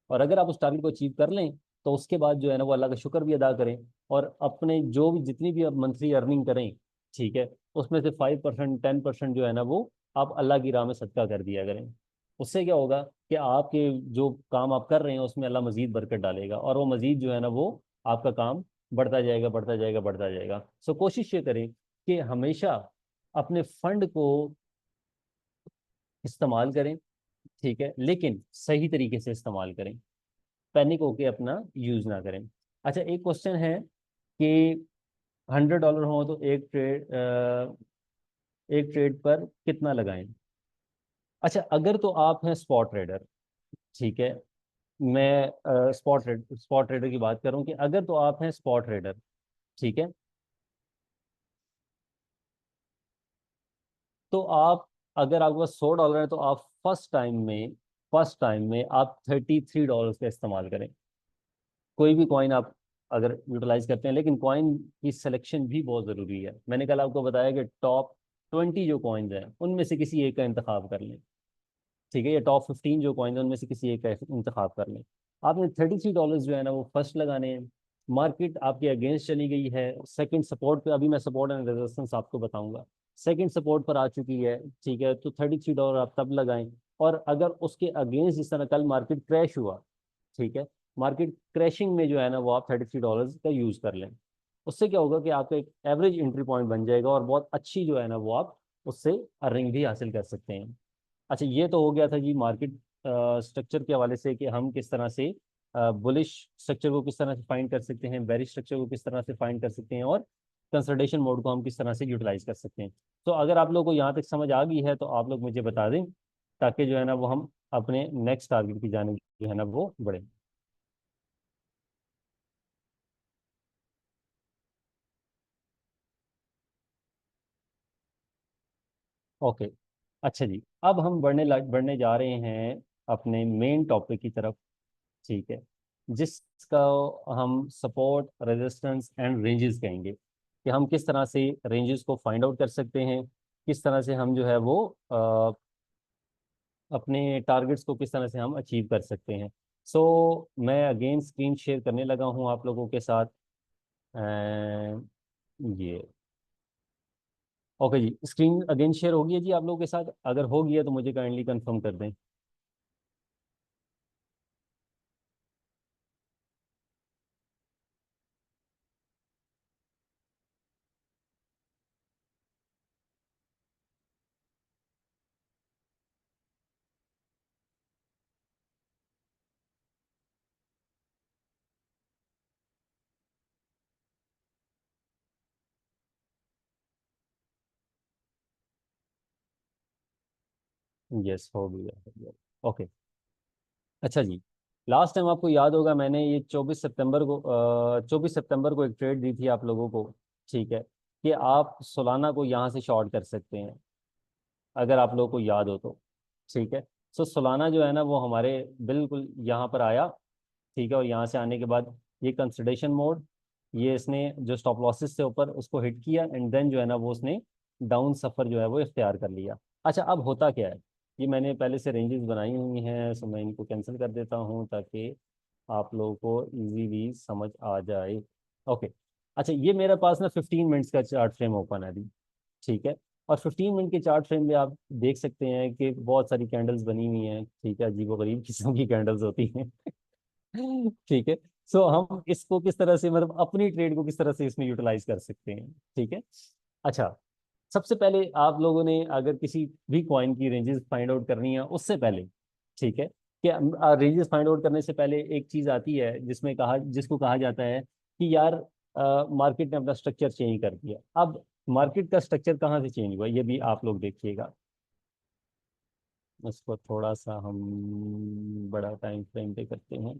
और अगर आप उस टारगेट को अचीव कर लें, तो उसके बाद जो है ना वो अल्लाह का शुक्र भी अदा करें, और अपने जो भी जितनी भी आप मंथली अर्निंग करें, ठीक है, उसमें से 5% 10% जो है ना वो आप अल्लाह की राह में सदका कर दिया करें, उससे क्या होगा कि आपके जो काम आप कर रहे हैं उसमें अल्लाह मजीद बरकत डालेगा, और वो मजीद जो है ना वो आपका काम बढ़ता जाएगा, बढ़ता जाएगा, बढ़ता जाएगा। सो कोशिश ये करें कि हमेशा अपने फंड को इस्तेमाल करें, ठीक है, लेकिन सही तरीके से इस्तेमाल करें, पैनिक होके अपना यूज ना करें। अच्छा, एक क्वेश्चन है कि $100 हो तो एक ट्रेड पर कितना लगाएं? अच्छा, अगर तो आप हैं स्पॉट ट्रेडर, ठीक है, मैं स्पॉट ट्रेडर की बात कर रहा हूँ कि अगर तो आप हैं स्पॉट ट्रेडर, ठीक है, तो आप, अगर आपके पास $100 है तो आप फर्स्ट टाइम में आप $33 का इस्तेमाल करें। कोई भी कॉइन आप अगर यूटिलाइज करते हैं, लेकिन कॉइन की सिलेक्शन भी बहुत ज़रूरी है। मैंने कल आपको बताया कि टॉप 20 जो कॉइन्स हैं उनमें से किसी एक का इंतखाब कर लें, ठीक है, या टॉप 15 जो कॉइन है उनमें से किसी एक का इंतखाब कर लें। आपने $33 जो है ना वो फर्स्ट लगाने हैं। मार्केट आपके अगेंस्ट चली गई है, सेकंड सपोर्ट पे, अभी मैं सपोर्ट एंड रेजिस्टेंस आपको बताऊंगा, सेकंड सपोर्ट पर आ चुकी है, ठीक है, तो $33 आप तब लगाएं। और अगर उसके अगेंस्ट जिस तरह कल मार्केट क्रैश हुआ, ठीक है, मार्केट क्रैशिंग में जो है ना वो आप $33 का यूज़ कर लें। उससे क्या होगा कि आपका एक एवरेज एंट्री पॉइंट बन जाएगा और बहुत अच्छी जो है ना वो आप उससे अर्निंग भी हासिल कर सकते हैं। अच्छा, ये तो हो गया था जी मार्केट स्ट्रक्चर के हवाले से कि हम किस तरह से बुलिश स्ट्रक्चर को किस तरह से फाइंड कर सकते हैं, बेरिश स्ट्रक्चर को किस तरह से फाइंड कर सकते हैं, और कंसल्टेशन मोड को हम किस तरह से यूटिलाइज कर सकते हैं। तो अगर आप लोगों को यहाँ तक समझ आ गई है तो आप लोग मुझे बता दें, ताकि जो है ना वो हम अपने नेक्स्ट टारगेट की जाने जो है ना वो बढ़े। ओके, अच्छा जी, अब हम बढ़ने जा रहे हैं अपने मेन टॉपिक की तरफ, ठीक है, जिसका हम सपोर्ट, रेजिस्टेंस एंड रेंजेस कहेंगे, कि हम किस तरह से रेंजेस को फाइंड आउट कर सकते हैं, किस तरह से हम जो है वो अपने टारगेट्स को किस तरह से हम अचीव कर सकते हैं। मैं अगेन स्क्रीन शेयर करने लगा हूँ आप लोगों के साथ। अ, ये ओके जी, स्क्रीन अगेन शेयर होगी है जी आप लोगों के साथ? अगर होगी है तो मुझे काइंडली कंफर्म कर दें। यस, हो गया, हो गया। ओके, अच्छा जी, लास्ट टाइम आपको याद होगा मैंने ये 24 सितंबर को एक ट्रेड दी थी आप लोगों को, ठीक है, कि आप सोलाना को यहाँ से शॉर्ट कर सकते हैं, अगर आप लोगों को याद हो तो, ठीक है। सोलाना जो है ना वो हमारे बिल्कुल यहाँ पर आया, ठीक है, और यहाँ से आने के बाद ये कंसोलिडेशन मोड, ये इसने जो स्टॉप लॉसेस से ऊपर उसको हिट किया, एंड देन जो है ना वो उसने डाउन सफर जो है वो इख्तियार कर लिया। अच्छा, अब होता क्या है, ये मैंने पहले से रेंजेस बनाई हुई हैं, सो मैं इनको कैंसिल कर देता हूँ ताकि आप लोगों को इजीली समझ आ जाए। ओके, अच्छा, ये मेरे पास ना 15 मिनट्स का चार्ट फ्रेम ओपन है अभी, ठीक है, और 15 मिनट के चार्ट फ्रेम में आप देख सकते हैं कि बहुत सारी कैंडल्स बनी हुई हैं, ठीक है, अजीबोगरीब किस्म की कैंडल्स होती हैं। ठीक है, हम इसको किस तरह से, मतलब अपनी ट्रेड को किस तरह से इसमें यूटिलाइज कर सकते हैं, ठीक है। अच्छा, सबसे पहले आप लोगों ने अगर किसी भी कॉइन की रेंजेस फाइंड आउट करनी है उससे पहले, ठीक है, कि रेंजेस फाइंड आउट करने से पहले एक चीज आती है जिसको कहा जाता है कि यार मार्केट ने अपना स्ट्रक्चर चेंज कर दिया। अब मार्केट का स्ट्रक्चर कहाँ से चेंज हुआ ये भी आप लोग देखिएगा। इसको थोड़ा सा हम बड़ा टाइम फ्रेम पे करते हैं।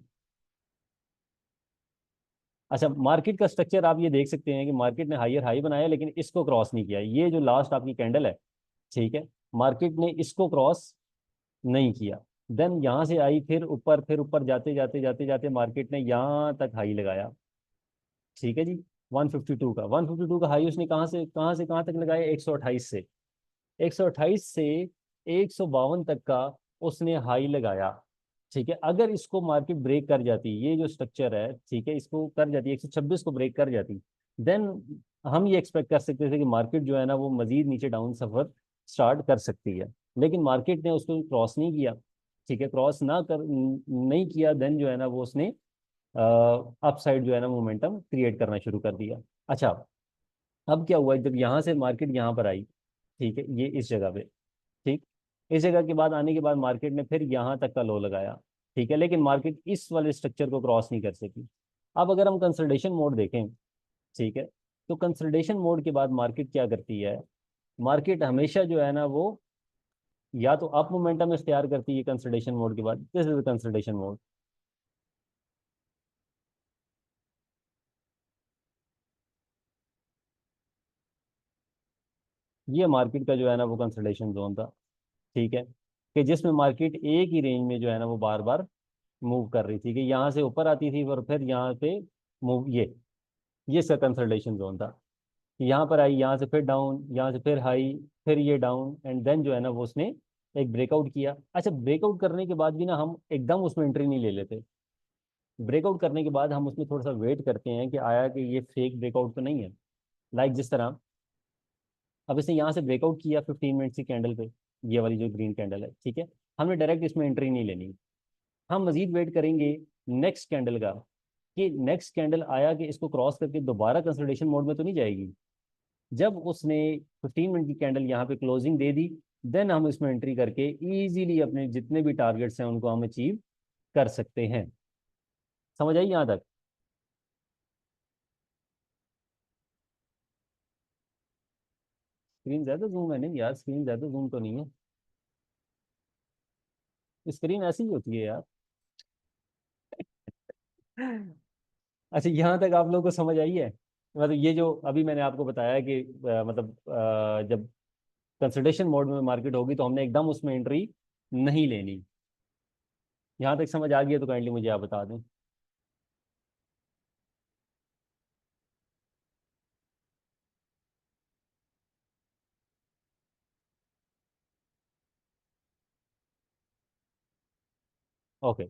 अच्छा, मार्केट का स्ट्रक्चर आप ये देख सकते हैं कि मार्केट ने हायर हाई बनाया लेकिन इसको क्रॉस नहीं किया, ये जो लास्ट आपकी कैंडल है, ठीक है, मार्केट ने इसको क्रॉस नहीं किया। देन यहाँ से आई, फिर ऊपर जाते जाते जाते जाते मार्केट ने यहाँ तक हाई लगाया, ठीक है जी, 152 का हाई उसने कहाँ से कहाँ तक लगाया, 128 से, 128 से 152 तक का उसने हाई लगाया, ठीक है। अगर इसको मार्केट ब्रेक कर जाती, ये जो स्ट्रक्चर है, ठीक है, इसको कर जाती, 126 को ब्रेक कर जाती, देन हम ये एक्सपेक्ट कर सकते थे कि मार्केट जो है ना वो मजीद नीचे डाउन सफर स्टार्ट कर सकती है। लेकिन मार्केट ने उसको क्रॉस नहीं किया, ठीक है, क्रॉस ना कर नहीं किया, देन जो है ना वो उसने अपसाइड जो है ना मोमेंटम क्रिएट करना शुरू कर दिया। अच्छा, अब क्या हुआ, जब यहाँ से मार्केट यहाँ पर आई, ठीक है, ये इस जगह पे, ठीक, इस जगह के बाद आने के बाद मार्केट ने फिर यहाँ तक का लो लगाया, ठीक है, लेकिन मार्केट इस वाले स्ट्रक्चर को क्रॉस नहीं कर सकी। अब अगर हम कंसोलिडेशन मोड देखें, ठीक है, तो कंसोलिडेशन मोड के बाद मार्केट क्या करती है, मार्केट हमेशा जो है ना वो या तो अप मोमेंटम इख्तियार करती है कंसोलिडेशन मोड के बाद, दिस इज कंसोलिडेशन मोड। ये मार्केट का जो है ना वो कंसोलिडेशन जोन था, ठीक है, कि जिसमें मार्केट एक ही रेंज में जो है ना वो बार बार मूव कर रही थी, कि यहाँ से ऊपर आती थी और फिर यहाँ पे मूव, ये इसका कंसोलिडेशन जोन था। यहाँ पर आई, यहाँ से फिर डाउन, यहाँ से फिर हाई, फिर ये डाउन, एंड देन जो है ना वो उसने एक ब्रेकआउट किया। अच्छा, ब्रेकआउट करने के बाद भी ना हम एकदम उसमें एंट्री नहीं ले लेते, ब्रेकआउट करने के बाद हम उसमें थोड़ा सा वेट करते हैं कि आया कि ये फेक ब्रेकआउट तो नहीं है। लाइक जिस तरह अब इसने यहाँ से ब्रेकआउट किया 15 मिनट्स की कैंडल पे, ये वाली जो ग्रीन कैंडल है, ठीक है, हमने डायरेक्ट इसमें एंट्री नहीं लेनी, हम मजीद वेट करेंगे नेक्स्ट कैंडल का, कि नेक्स्ट कैंडल आया कि इसको क्रॉस करके दोबारा कंसोलिडेशन मोड में तो नहीं जाएगी। जब उसने 15 मिनट की कैंडल यहाँ पे क्लोजिंग दे दी, देन हम इसमें एंट्री करके इजीली अपने जितने भी टारगेट्स हैं उनको हम अचीव कर सकते हैं। समझ आई यहाँ तक? स्क्रीन ज्यादा जूम है? नहीं यार, स्क्रीन ज्यादा जूम तो नहीं है, स्क्रीन ऐसी ही होती है यार। अच्छा, यहाँ तक आप लोगों को समझ आई है? मतलब ये जो अभी मैंने आपको बताया कि मतलब जब कंसल्टेशन मोड में मार्केट होगी तो हमने एकदम उसमें एंट्री नहीं लेनी। यहाँ तक समझ आ गई है तो काइंडली मुझे आप बता दें। ओके,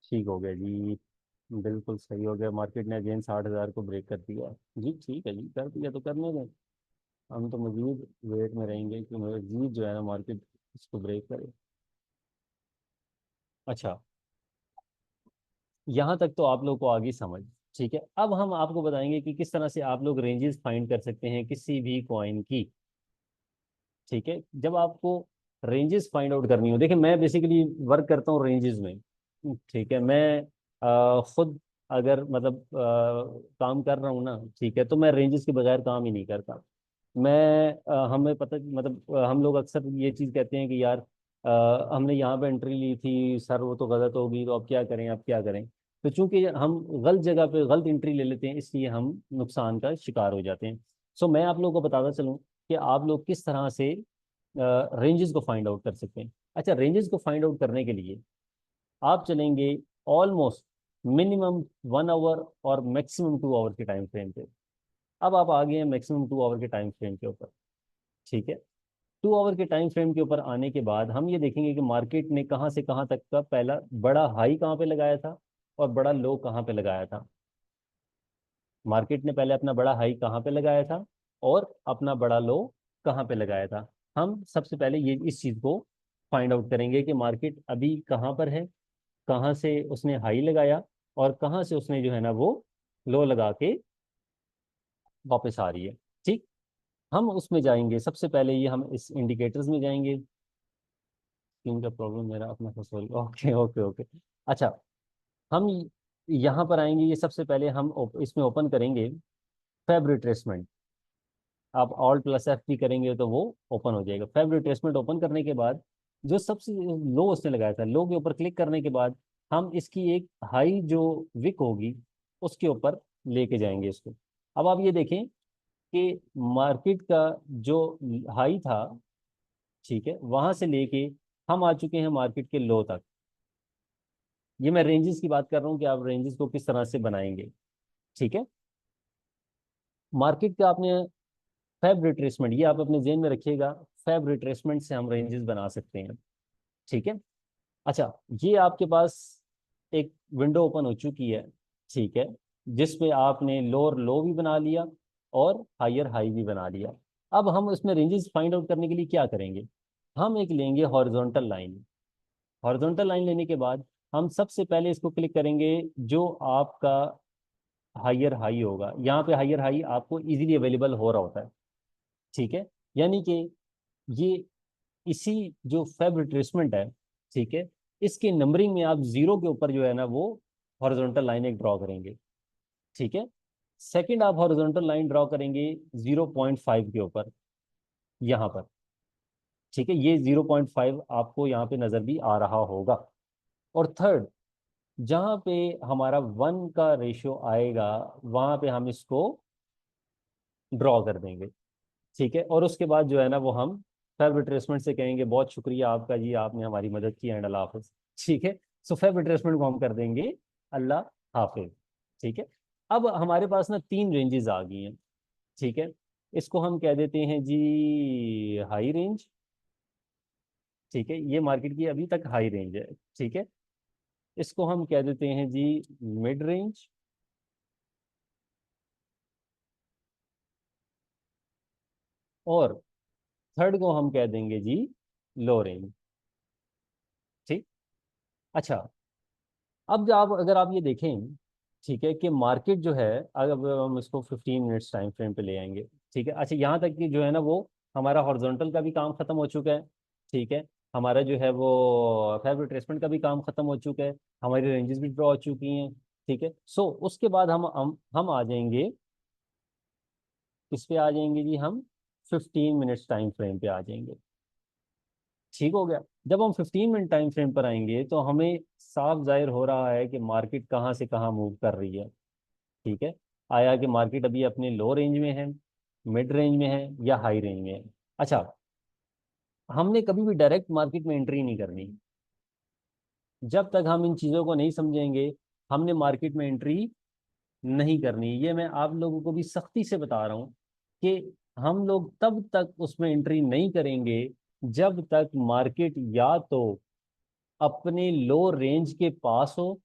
ठीक हो गया जी, बिल्कुल सही हो गया, मार्केट ने अगेन 60,000 को ब्रेक कर दिया। जी ठीक है जी, कर दिया तो करने दें, हम तो मजीद वेट में रहेंगे कि मजीद जो है ना मार्केट इसको ब्रेक करे। अच्छा, यहाँ तक तो आप लोग को आगे समझ, ठीक है, अब हम आपको बताएंगे कि किस तरह से आप लोग रेंजेस फाइंड कर सकते हैं किसी भी कॉइन की। ठीक है, जब आपको रेंजेस फाइंड आउट करनी हो, देखिए मैं बेसिकली वर्क करता हूँ रेंजेस में, ठीक है, मैं खुद अगर मतलब काम कर रहा हूँ ना, ठीक है, तो मैं रेंजेस के बगैर काम ही नहीं करता। मैं हमें पता मतलब हम लोग अक्सर ये चीज़ कहते हैं कि यार हमने यहाँ पे एंट्री ली थी सर, वो तो गलत होगी, तो अब क्या करें, अब क्या करें। तो चूंकि हम गलत जगह पे गलत एंट्री ले लेते हैं, इसलिए हम नुकसान का शिकार हो जाते हैं। सो मैं आप लोगों को बताता चलूँ कि आप लोग किस तरह से रेंजेस को फाइंड आउट कर सकते हैं। अच्छा, रेंजेस को फाइंड आउट करने के लिए आप चलेंगे ऑलमोस्ट मिनिमम 1 आवर और मैक्सिमम 2 आवर के टाइम फ्रेम पे। अब आप आ गए हैं मैक्सिमम 2 आवर के टाइम फ्रेम के ऊपर, ठीक है। 2 आवर के टाइम फ्रेम के ऊपर आने के बाद हम ये देखेंगे कि मार्केट ने कहाँ से कहाँ तक का पहला बड़ा हाई कहाँ पे लगाया था और बड़ा लो कहाँ पे लगाया था। मार्केट ने पहले अपना बड़ा हाई कहाँ पे लगाया था और अपना बड़ा लो कहाँ पे लगाया था। हम सबसे पहले ये इस चीज़ को फाइंड आउट करेंगे कि मार्केट अभी कहाँ पर है, कहाँ से उसने हाई लगाया और कहाँ से उसने जो है ना वो लो लगा के वापस आ रही है। ठीक, हम उसमें जाएंगे सबसे पहले, ये हम इस इंडिकेटर्स में जाएंगे। स्क्रीन का प्रॉब्लम मेरा अपना था, सॉरी, ओके ओके ओके। अच्छा, हम यहाँ पर आएंगे, ये सबसे पहले हम इसमें ओपन करेंगे फैब रिट्रेसमेंट। आप ऑल्ट प्लस एफ भी करेंगे तो वो ओपन हो जाएगा। फैब रिट्रेसमेंट ओपन करने के बाद जो सबसे लो उसने लगाया था, लो के ऊपर क्लिक करने के बाद हम इसकी एक हाई जो विक होगी उसके ऊपर लेके जाएंगे इसको। अब आप ये देखें कि मार्केट का जो हाई था, ठीक है, वहां से लेके हम आ चुके हैं मार्केट के लो तक। ये मैं रेंजेस की बात कर रहा हूँ कि आप रेंजेस को किस तरह से बनाएंगे, ठीक है। मार्केट का आपने फैब रिट्रेसमेंट, ये आप अपने जेन में रखिएगा, फैब रिट्रेसमेंट से हम रेंजेस बना सकते हैं, ठीक है। अच्छा, ये आपके पास एक विंडो ओपन हो चुकी है, ठीक है। जिस पे आपने लोअर लो भी बना लिया और हायर हाई भी बना लिया। अब हम उसमें रेंजेस फाइंड आउट करने के लिए क्या करेंगे, हम एक लेंगे हॉरिजॉन्टल लाइन। हॉरिजॉन्टल लाइन लेने के बाद हम सबसे पहले इसको क्लिक करेंगे जो आपका हायर हाई होगा। यहाँ पे हायर हाई आपको इजीली अवेलेबल हो रहा होता है, ठीक है। यानी कि ये इसी जो फेब रिट्रेसमेंट है, ठीक है, इसके नंबरिंग में आप जीरो के ऊपर जो है ना वो हॉरिजॉन्टल लाइन एक ड्रॉ करेंगे, ठीक है। सेकंड आप हॉरिजॉन्टल लाइन ड्रॉ करेंगे 0.5 के ऊपर यहाँ पर, ठीक है। ये 0.5 आपको यहाँ पे नजर भी आ रहा होगा। और थर्ड, जहाँ पे हमारा 1 का रेशियो आएगा वहां पे हम इसको ड्रॉ कर देंगे, ठीक है। और उसके बाद जो है ना वो हम फेब रिट्रेसमेंट से कहेंगे बहुत शुक्रिया आपका जी, आपने हमारी मदद की, एंड अल्लाह हाफिज, ठीक है। सो फेब रिट्रेसमेंट को हम कर देंगे अल्लाह हाफिज, ठीक है। अब हमारे पास ना तीन रेंजेस आ गई हैं, ठीक है। इसको हम कह देते हैं जी हाई रेंज, ठीक है। ये मार्केट की अभी तक हाई रेंज है, ठीक है। इसको हम कह देते हैं जी मिड रेंज, और थर्ड को हम कह देंगे जी लो रेंज, ठीक। अच्छा, अब जो आप अगर आप ये देखें, ठीक है, कि मार्केट जो है, अगर हम इसको 15 मिनट्स टाइम फ्रेम पे ले आएंगे, ठीक है। अच्छा, यहाँ तक कि जो है ना वो हमारा हॉरिजॉन्टल का भी काम खत्म हो चुका है, ठीक है। हमारा जो है वो फैब रिट्रेसमेंट का भी काम खत्म हो चुका है, हमारी रेंजेस भी ड्रॉ हो चुकी हैं, ठीक है। सो उसके बाद हम आ जाएंगे, किस पे आ जाएंगे जी, हम 15 मिनट्स टाइम फ्रेम पे आ जाएंगे, ठीक हो गया। जब हम 15 मिनट टाइम फ्रेम पर आएंगे तो हमें साफ जाहिर हो रहा है कि मार्केट कहाँ से कहाँ मूव कर रही है, ठीक है। आया कि मार्केट अभी अपने लो रेंज में है, मिड रेंज में है, या हाई रेंज में है। अच्छा, हमने कभी भी डायरेक्ट मार्केट में एंट्री नहीं करनी। जब तक हम इन चीज़ों को नहीं समझेंगे हमने मार्केट में एंट्री नहीं करनी। ये मैं आप लोगों को भी सख्ती से बता रहा हूँ कि हम लोग तब तक उसमें एंट्री नहीं करेंगे जब तक मार्केट या तो अपने लो रेंज के पास हो,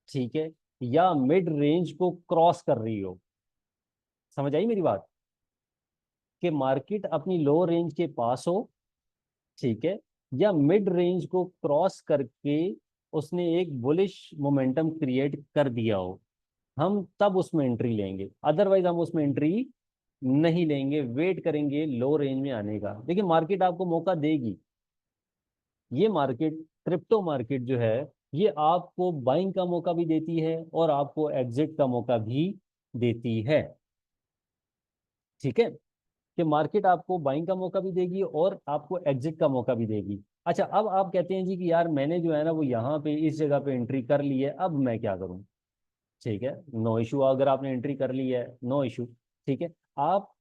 ठीक है, या मिड रेंज को क्रॉस कर रही हो। समझ आई मेरी बात, कि मार्केट अपनी लो रेंज के पास हो, ठीक है, या मिड रेंज को क्रॉस करके उसने एक बुलिश मोमेंटम क्रिएट कर दिया हो, हम तब उसमें एंट्री लेंगे। अदरवाइज हम उसमें एंट्री नहीं लेंगे, वेट करेंगे लो रेंज में आने का। लेकिन मार्केट आपको मौका देगी। ये मार्केट, क्रिप्टो मार्केट जो है, ये आपको बाइंग का मौका भी देती है और आपको एग्जिट का मौका भी देती है, ठीक है। कि मार्केट आपको बाइंग का मौका भी देगी और आपको एग्जिट का मौका भी देगी। अच्छा, अब आप कहते हैं जी कि यार मैंने जो है ना वो यहाँ पे इस जगह पे एंट्री कर ली है, अब मैं क्या करूँ, ठीक है। नो इशू, अगर आपने एंट्री कर ली है नो इशू, ठीक है। आप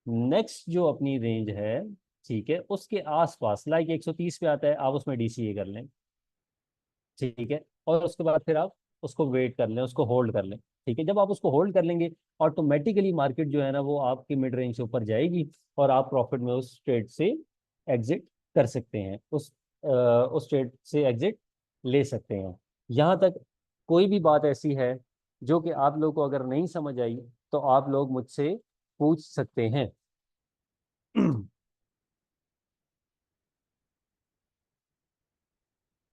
नेक्स्ट जो अपनी रेंज है, ठीक है, उसके आसपास लाइक 130 पे आता है, आप उसमें डीसीए कर लें, ठीक है। और उसके बाद फिर आप उसको वेट कर लें, उसको होल्ड कर लें, ठीक है। जब आप उसको होल्ड कर लेंगे ऑटोमेटिकली मार्केट जो है ना वो आपकी मिड रेंज से ऊपर जाएगी और आप प्रॉफिट में उस ट्रेड से एग्जिट कर सकते हैं, उस ट्रेड से एग्जिट ले सकते हैं। यहाँ तक कोई भी बात ऐसी है जो कि आप लोग को अगर नहीं समझ आई तो आप लोग मुझसे पूछ सकते हैं।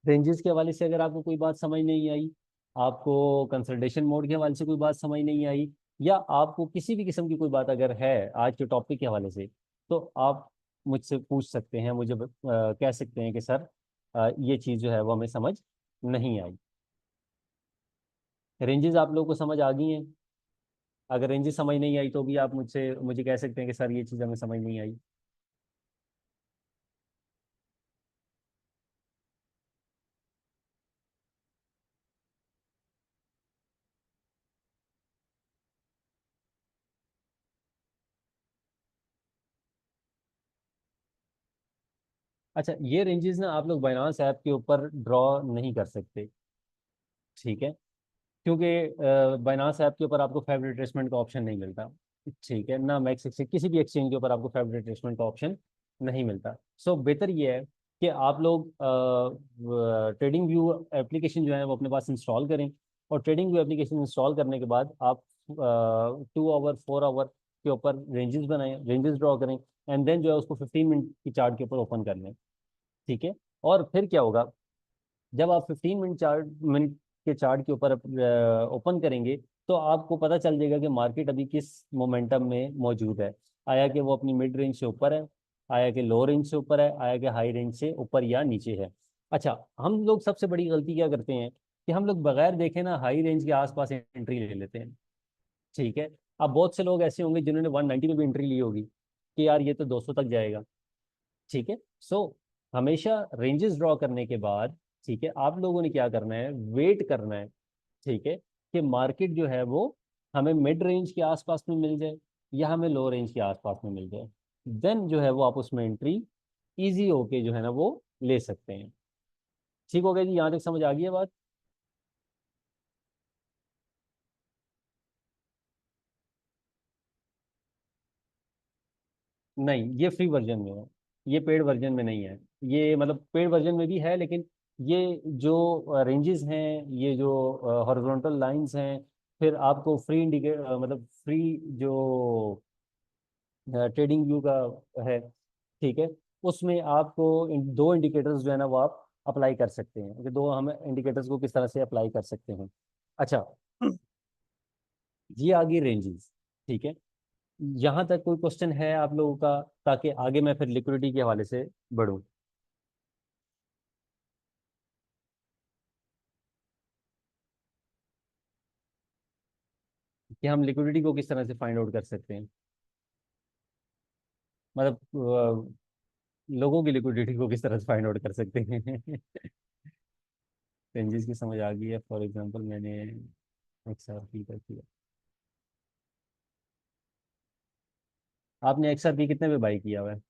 रेंजेस के हवाले से अगर आपको कोई बात समझ नहीं आई, आपको कंसल्टेशन मोड के हवाले से कोई बात समझ नहीं आई, या आपको किसी भी किस्म की कोई बात अगर है आज के टॉपिक के हवाले से, तो आप मुझसे पूछ सकते हैं, मुझे कह सकते हैं कि सर ये चीज़ जो है वो हमें समझ नहीं आई। रेंजेस आप लोगों को समझ आ गई हैं? अगर रेंजेस समझ नहीं आई तो भी आप मुझे कह सकते हैं कि सर ये चीज़ हमें समझ नहीं आई। अच्छा, ये रेंजेस ना आप लोग बाइनांस ऐप के ऊपर ड्रॉ नहीं कर सकते, ठीक है, क्योंकि बाइनांस ऐप के ऊपर आपको फेवरेट रिट्रेसमेंट का ऑप्शन नहीं मिलता, ठीक है ना। मैक्स एक्सचेंज, किसी भी एक्सचेंज के ऊपर आपको फेवरेट रिट्रेसमेंट का ऑप्शन नहीं मिलता। सो बेहतर ये है कि आप लोग ट्रेडिंग व्यू एप्लीकेशन जो है वो अपने पास इंस्टॉल करें, और ट्रेडिंग व्यू एप्लीकेशन इंस्टॉल करने के बाद आप 2 आवर 4 आवर के ऊपर रेंजेस बनाएं, रेंजेस ड्रॉ करें, एंड देन जो है उसको 15 मिनट की चार्ट के ऊपर ओपन कर लें। ठीक है। और फिर क्या होगा, जब आप 15 मिनट के चार्ट के ऊपर ओपन करेंगे तो आपको पता चल जाएगा कि मार्केट अभी किस मोमेंटम में मौजूद है। आया कि वो अपनी मिड रेंज से ऊपर है, आया कि लो रेंज से ऊपर है, आया कि हाई रेंज से ऊपर या नीचे है। अच्छा, हम लोग सबसे बड़ी गलती क्या करते हैं कि हम लोग बगैर देखे ना हाई रेंज के आसपास एंट्री ले लेते हैं। ठीक है। अब बहुत से लोग ऐसे होंगे जिन्होंने 190 में भी एंट्री ली होगी कि यार ये तो 200 तक जाएगा। ठीक है। सो हमेशा रेंजेस ड्रॉ करने के बाद, ठीक है, आप लोगों ने क्या करना है, वेट करना है। ठीक है, कि मार्केट जो है वो हमें मिड रेंज के आसपास में मिल जाए या हमें लो रेंज के आसपास में मिल जाए। देन जो है वो आप उसमें एंट्री इजी होके जो है ना वो ले सकते हैं। ठीक हो गया जी, यहाँ तक समझ आ गई है बात? नहीं, ये फ्री वर्जन में है, ये पेड वर्जन में नहीं है। ये मतलब पेड वर्जन में भी है, लेकिन ये जो रेंजेस हैं, ये जो हॉरिजॉन्टल लाइंस हैं, फिर आपको फ्री इंडिकेट मतलब फ्री जो ट्रेडिंग व्यू का है, ठीक है, उसमें आपको दो इंडिकेटर्स जो है ना वो आप अप्लाई कर सकते हैं कि दो हम इंडिकेटर्स को किस तरह से अप्लाई कर सकते हैं। अच्छा, ये आ गई रेंजेस। ठीक है, यहाँ तक कोई क्वेश्चन है आप लोगों का, ताकि आगे मैं फिर लिक्विडिटी के हवाले से बढ़ूँ। कि हम लिक्विडिटी को किस तरह से फाइंड आउट कर सकते हैं, मतलब लोगों की लिक्विडिटी को किस तरह से फाइंड आउट कर सकते हैं। रेंजेस की समझ आ गई है। फॉर एग्जांपल मैंने XRP का किया, आपने XRP कितने पे बाई किया हुआ है?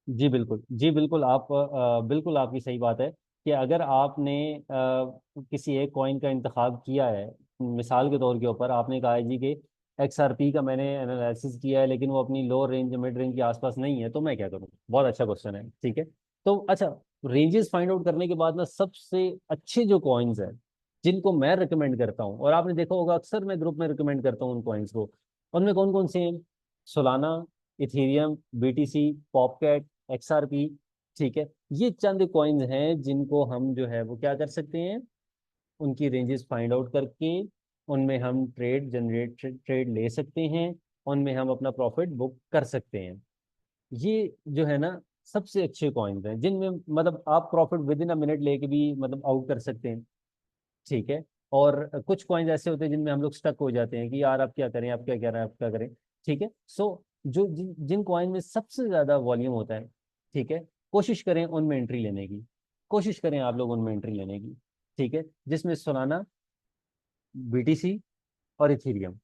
जी बिल्कुल, जी बिल्कुल, आप बिल्कुल आपकी सही बात है कि अगर आपने किसी एक कॉइन का इंतखाब किया है, मिसाल के तौर के ऊपर आपने कहा है जी कि XRP का मैंने एनालिसिस किया है लेकिन वो अपनी लो रेंज मिड रेंज के आसपास नहीं है, तो मैं क्या करूँ? बहुत अच्छा क्वेश्चन है। ठीक है, तो अच्छा, रेंजेस फाइंड आउट करने के बाद ना सबसे अच्छे जो कॉइन्स हैं जिनको मैं रिकमेंड करता हूँ, और आपने देखा होगा अक्सर मैं ग्रुप में रिकमेंड करता हूँ उन कॉइन्स को, उनमें कौन कौन से हैं? Solana, Ethereum, BTC, पॉपकैट, XRP। ठीक है, ये चंद कॉइन्स हैं जिनको हम जो है वो क्या कर सकते हैं, उनकी रेंजेस फाइंड आउट करके उनमें हम ट्रेड जनरेट ट्रेड ले सकते हैं, उनमें हम अपना प्रॉफिट बुक कर सकते हैं। ये जो है ना सबसे अच्छे कॉइन्स हैं जिनमें मतलब आप profit with in a minute लेके भी मतलब आउट कर सकते हैं। ठीक है, और कुछ कॉइन्स ऐसे होते हैं जिनमें हम लोग स्टक हो जाते हैं कि यार आप क्या करें, आप क्या कह रहे हैं, आप क्या करें। ठीक है, सो जो जिन कॉइन में सबसे ज्यादा वॉल्यूम होता है, ठीक है, कोशिश करें उनमें एंट्री लेने की, कोशिश करें आप लोग उनमें एंट्री लेने की। ठीक है, जिसमें सोलाना, BTC और इथेरियम।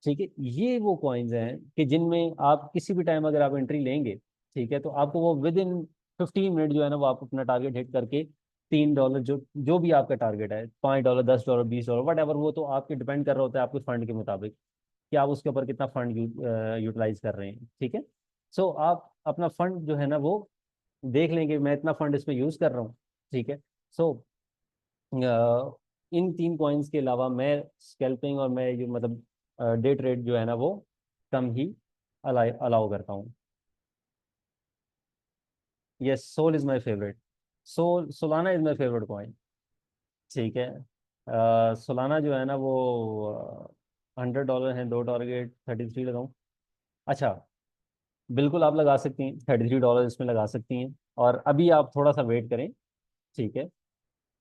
ठीक है, ये वो कॉइन्स हैं कि जिनमें आप किसी भी टाइम अगर आप एंट्री लेंगे, ठीक है, तो आपको वो विद इन 15 मिनट जो है ना वो आप अपना टारगेट हिट करके $3, जो जो भी आपका टारगेट है, $5, $10, $20, वट एवर, वो तो आपके डिपेंड कर रहा होता है आपके फंड के मुताबिक कि आप उसके ऊपर कितना फंड यूटिलाइज कर रहे हैं। ठीक है, सो आप अपना फंड जो है ना वो देख लेंगे, मैं इतना फंड इसमें यूज कर रहा हूँ। ठीक है, सो इन तीन कॉइन्स के अलावा मैं स्कैल्पिंग और मैं जो मतलब डे ट्रेड जो है ना वो कम ही अलाउ करता हूँ। Yes, Sol is my favourite, Solana is my favourite coin. ठीक है, सोलाना जो है ना वो $100 है, दो टारगेट 33 लगाऊं? अच्छा, बिल्कुल आप लगा सकती हैं, $33 इसमें लगा सकती हैं, और अभी आप थोड़ा सा वेट करें। ठीक है,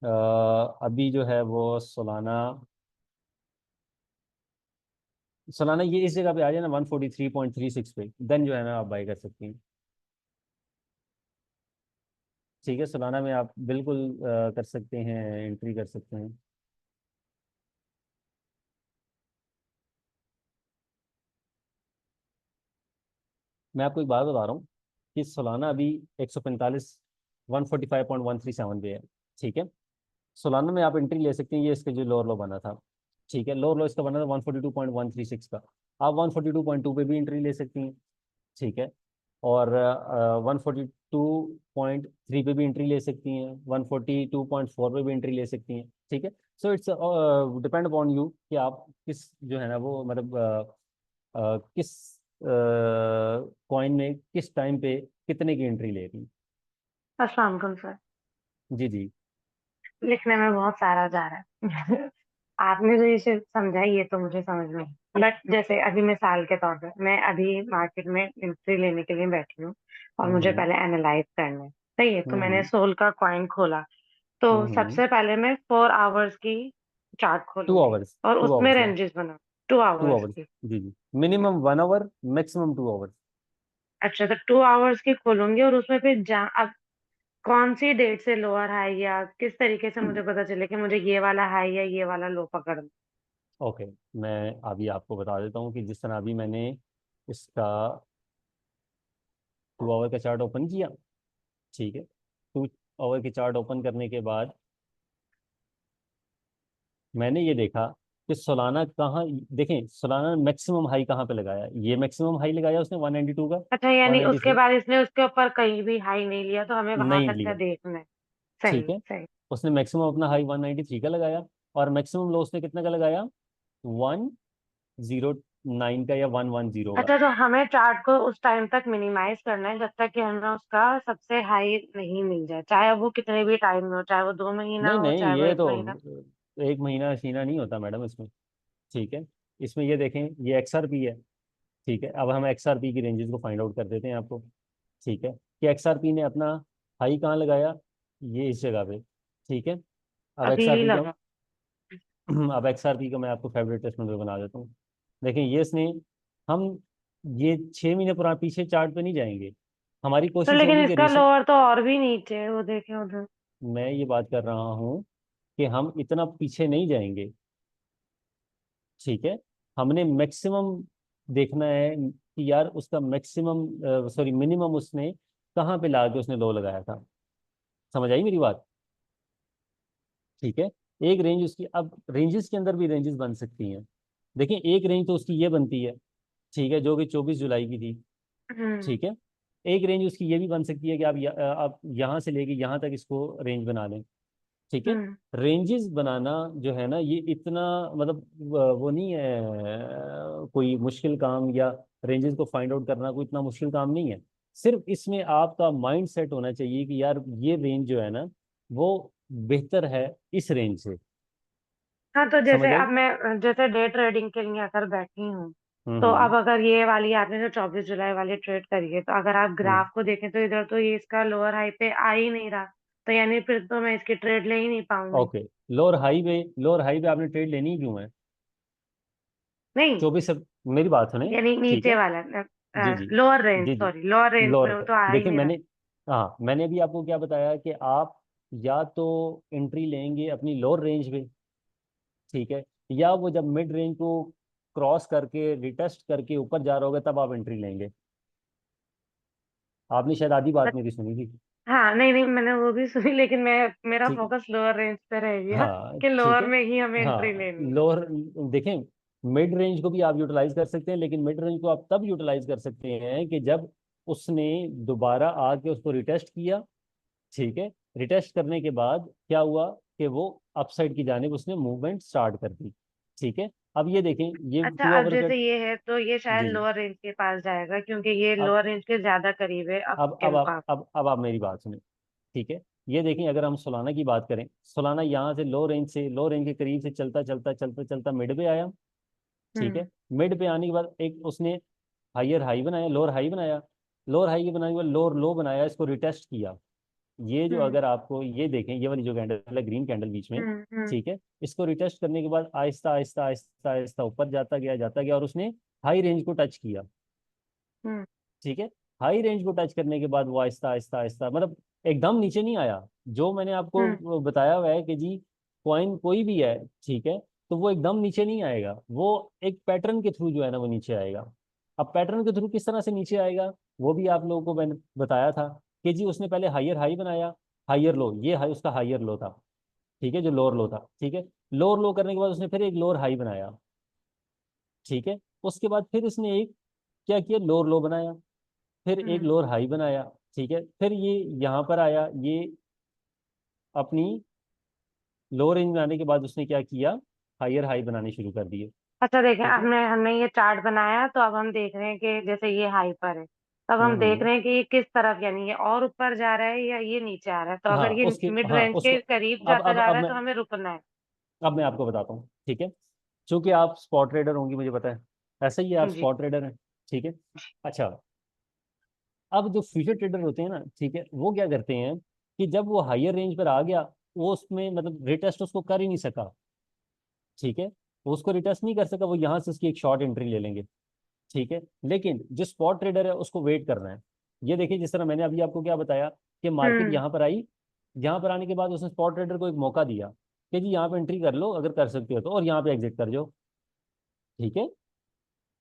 अभी जो है वो सोलाना, सालाना ये इस जगह पे आ जाए ना 143.36 पे, देन जो है ना आप बाई कर सकती हैं। ठीक है, सालाना में आप बिल्कुल कर सकते हैं, एंट्री कर सकते हैं। मैं आपको एक बात बता रहा हूँ कि सालाना अभी 145 145.137 पे है। ठीक है, सालाना में आप एंट्री ले सकते हैं, ये इसका जो लोअर लो बना था। ठीक है, लोअर लो इसका बना था 142.136 का। आप 142.2 पे भी एंट्री ले सकती हैं, ठीक है, और 142.3 पे भी एंट्री ले सकती हैं, 142.4 पे भी एंट्री ले सकती हैं, ठीक है। So it's depend upon you कि आप किस जो है ना वो मतलब किस कॉइन में किस टाइम पे कितने की एंट्री ले रही हैं। अस्सलाम वालेकुम सर। जी जी। लिखने में बहुत सारा जा रहा है। आपने जो ये समझाई ये तो मुझे समझ में, बट जैसे अभी मिसाल के तौर पे मैं अभी मार्केट में एंट्री लेने के लिए बैठी हूँ और मुझे हम्म पहले एनालाइज करना है, सही है। तो मैंने हम्म सोल का कॉइन खोला, तो हम्म। सबसे पहले मैं 4 आवर्स की चार्ट टू खोलूंगी आवर्स और टू उसमें आवर्स मैम। रेंजेस बना, टू टू आवर्स आवर्स की। जी जी। Minimum 1 hour, maximum 2 hours. अच्छा, तो 2 आवर्स की खोलूंगी और उसमें फिर अब कौन सी डेट से लोअर हाई, या किस तरीके से मुझे पता चले कि मुझे ये वाला हाई या ये वाला लो पकड़ना। ओके, मैं अभी आपको बता देता हूँ कि जिस तरह अभी मैंने इसका 2 आवर का चार्ट ओपन किया, ठीक है। 2 आवर की चार्ट ओपन करने के बाद मैंने ये देखा कि सोलाना कहाँ, देखें सोलाना मैक्सिमम हाई कहाँ पे लगाया, ये मैक्सिमम हाई लगाया उसने 192 का, अच्छा, यानी उसके 193 बाद इसने उसके ऊपर कहीं भी हाई नहीं लिया, तो हमें वहां नहीं तक का लिया, देखना है। ठीक सही है। सही। उसने मैक्सिमम अपना हाई 193 का लगाया और मैक्सिमम लो उसने कितना का लगाया, 109 का या 110 का। अच्छा, तो हमें चार्ट को उस टाइम तक मिनिमाइज करना है जब तक कि हमें उसका सबसे हाई नहीं मिल जाए, चाहे वो कितने भी टाइम में हो, चाहे वो 2 महीना नहीं हो, नहीं, चाहे वो ये 1 महीना। तो एक महीना शीना नहीं होता मैडम इसमें, ठीक है। इसमें ये देखें, ये XRP है, ठीक है। अब हम XRP की रेंजेस को फाइंड आउट कर देते हैं आपको, ठीक है, कि XRP ने अपना हाई कहाँ लगाया, ये इस जगह पे, ठीक है। अब अभी XRP का लगा। अब XRP का मैं आपको फेवरेट टेस्टमेंट में बना देता हूँ। देखें ये इसने, हम ये 6 महीने पुराना पीछे चार्ट पे नहीं जाएंगे, हमारी तो कोशिश लेकिन होगी कि इसका रिसेंट, लोअर तो और भी नीचे है, वो देखें उधर। मैं ये बात कर रहा हूँ कि हम इतना पीछे नहीं जाएंगे, ठीक है। हमने मैक्सिमम देखना है कि यार उसका मैक्सिमम, सॉरी मिनिमम उसने कहाँ पे ला के उसने लो लगाया था। समझ आई मेरी बात, ठीक है। एक रेंज उसकी, अब रेंजेस के अंदर भी रेंजेस बन सकती हैं। देखिए एक रेंज तो उसकी ये बनती है, ठीक है, जो कि 24 जुलाई की थी, हम्म। ठीक है। एक रेंज उसकी ये भी बन सकती है कि आप यहाँ से लेके यहाँ तक इसको रेंज बना लें, ठीक है। हम्म। रेंजेस बनाना जो है ना ये इतना मतलब वो नहीं है कोई मुश्किल काम, या रेंजेस को फाइंड आउट करना कोई इतना मुश्किल काम नहीं है। सिर्फ इसमें आपका माइंड सेट होना चाहिए कि यार ये रेंज जो है ना वो बेहतर है इस रेंज से। हाँ, तो समझ जैसे आई। अब मैं जैसे डे ट्रेडिंग के लिए अगर बैठी हूँ, तो हम्म अब अगर ये वाली आपने जो 24 जुलाई वाली ट्रेड करी है, तो अगर आप हम्म। ग्राफ को देखें तो इधर तो ये इसका लोअर हाई पे आ ही नहीं रहा, तो यानी फिर तो मैं इसकी ट्रेड ले ही नहीं पाऊंगी। ओके, लोअर हाई पे आपने ट्रेड लेनी क्यों है, नहीं, 24 से, मेरी बात सुने, यानी ठीक नीचे है। वाला जी जी लोअर रेंज, जी जी। सॉरी लोअर रेंज लोअर पे पे तो आ ही देखिए नहीं रहा। मैंने, हाँ मैंने अभी आपको क्या बताया कि आप या तो एंट्री लेंगे अपनी लोअर रेंज पे, ठीक है, या वो जब मिड रेंज को क्रॉस करके रिटेस्ट करके ऊपर जा रहा होगा तब आप एंट्री लेंगे। आपने शायद आधी बात बट मेरी सुनी थी, हाँ, नहीं नहीं, मैंने वो भी सुनी, लेकिन मेरा ठीक है। फोकस लोअर रेंज पे रह गया हाँ कि ठीक लोअर है। में ही हमें एंट्री हाँ लेनी है। लोअर, देखें मिड रेंज को भी आप यूटिलाइज कर सकते हैं, लेकिन मिड रेंज को आप तब यूटिलाइज कर सकते हैं कि जब उसने दोबारा आके उसको रिटेस्ट किया, ठीक है। रिटेस्ट करने के बाद क्या हुआ कि वो अपसाइड की जानिब उसने मूवमेंट स्टार्ट कर दी, ठीक है। अब ये देखें ये अच्छा, टू अब आवर का, जैसे ये है तो ये शायद जी जी। लोअर रेंज के पास जाएगा, क्योंकि ये अब लोअर रेंज के ज्यादा करीब है अब अब के अब आप मुकाबले। अब आप मेरी बात सुने, ठीक है। ये देखें अगर हम सोलाना की बात करें, सोलाना यहाँ से लो रेंज के करीब से चलता चलता चलता चलता मिड पे आया, ठीक है। हम्म। मिड पे आने के बाद एक उसने हायर हाई बनाया, लोअर हाई बनाया, लोअर हाई के बनाने के बाद लोअर लो बनाया, इसको रिटेस्ट किया। ये जो हम्म। अगर आपको ये देखें, ये वाली जो कैंडल है ग्रीन कैंडल बीच में, हम्म। ठीक है, इसको रिटेस्ट करने के बाद आहिस्ता आहिस्ता आहिस्ता आहिस्ता ऊपर जाता गया और उसने हाई रेंज को टच किया, हम्म। ठीक है। हाई रेंज को टच करने के बाद वो आहिस्ता आहिस्ता आहिस्ता मतलब एकदम नीचे नहीं आया। जो मैंने हम्म। आपको बताया हुआ है कि जी कॉइन कोई भी है, ठीक है, तो वो एकदम नीचे नहीं आएगा, वो एक पैटर्न के थ्रू जो है ना वो नीचे आएगा। अब पैटर्न के थ्रू किस तरह से नीचे आएगा वो भी आप लोगों को मैंने बताया था कि जी उसने पहले हायर हाई बनाया, हायर लो, ये हाई उसका हायर लो था, ठीक है, जो लोअर लो था। ठीक है, लोअर लो करने के बाद उसने फिर एक लोअर हाई बनाया। ठीक है, उसके बाद फिर इसने एक क्या किया, लोअर लो बनाया, फिर एक लोअर हाई बनाया। ठीक है, फिर ये यहाँ पर आया, ये अपनी लोअर रेंज में आने के बाद उसने क्या किया, हायर हाई बनाने शुरू कर दिए। अच्छा देखें, ठीक है। हमने हमने ये चार्ट बनाया तो अब हम देख रहे हैं कि जैसे ये हाई पर है, तब हम देख हम्म। रहे हैं कि ये किस तरफ, यानी ये और ऊपर जा रहा है या ये नीचे आ रहा है। तो हाँ अगर ये उसके, मिड हाँ रेंज उसको, के करीब अब जाता अब जा अब रहा है मैं तो हमें रुकना है। अब मैं आपको बताता हूँ। ठीक है, चूंकि आप स्पॉट ट्रेडर होंगी मुझे पता है, ऐसा ही है, आप जी। स्पॉट ट्रेडर हैं। ठीक है। अच्छा, अब जो फ्यूचर ट्रेडर होते हैं ना, ठीक है, वो क्या करते हैं कि जब वो हायर रेंज पर आ गया, वो उसमें मतलब रिटेस्ट उसको कर ही नहीं सका। ठीक है, वो उसको रिटेस्ट नहीं कर सका, वो यहाँ से उसकी एक शॉर्ट एंट्री ले लेंगे। ठीक है, लेकिन जो स्पॉट ट्रेडर है उसको वेट करना है। ये देखिए, जिस तरह मैंने अभी आपको क्या बताया कि मार्केट हम्म यहाँ पर आई, यहाँ पर आने के बाद उसने स्पॉट ट्रेडर को एक मौका दिया कि जी यहाँ पे एंट्री कर लो अगर कर सकते हो तो, और यहाँ पे एग्जिट कर जाओ। ठीक है।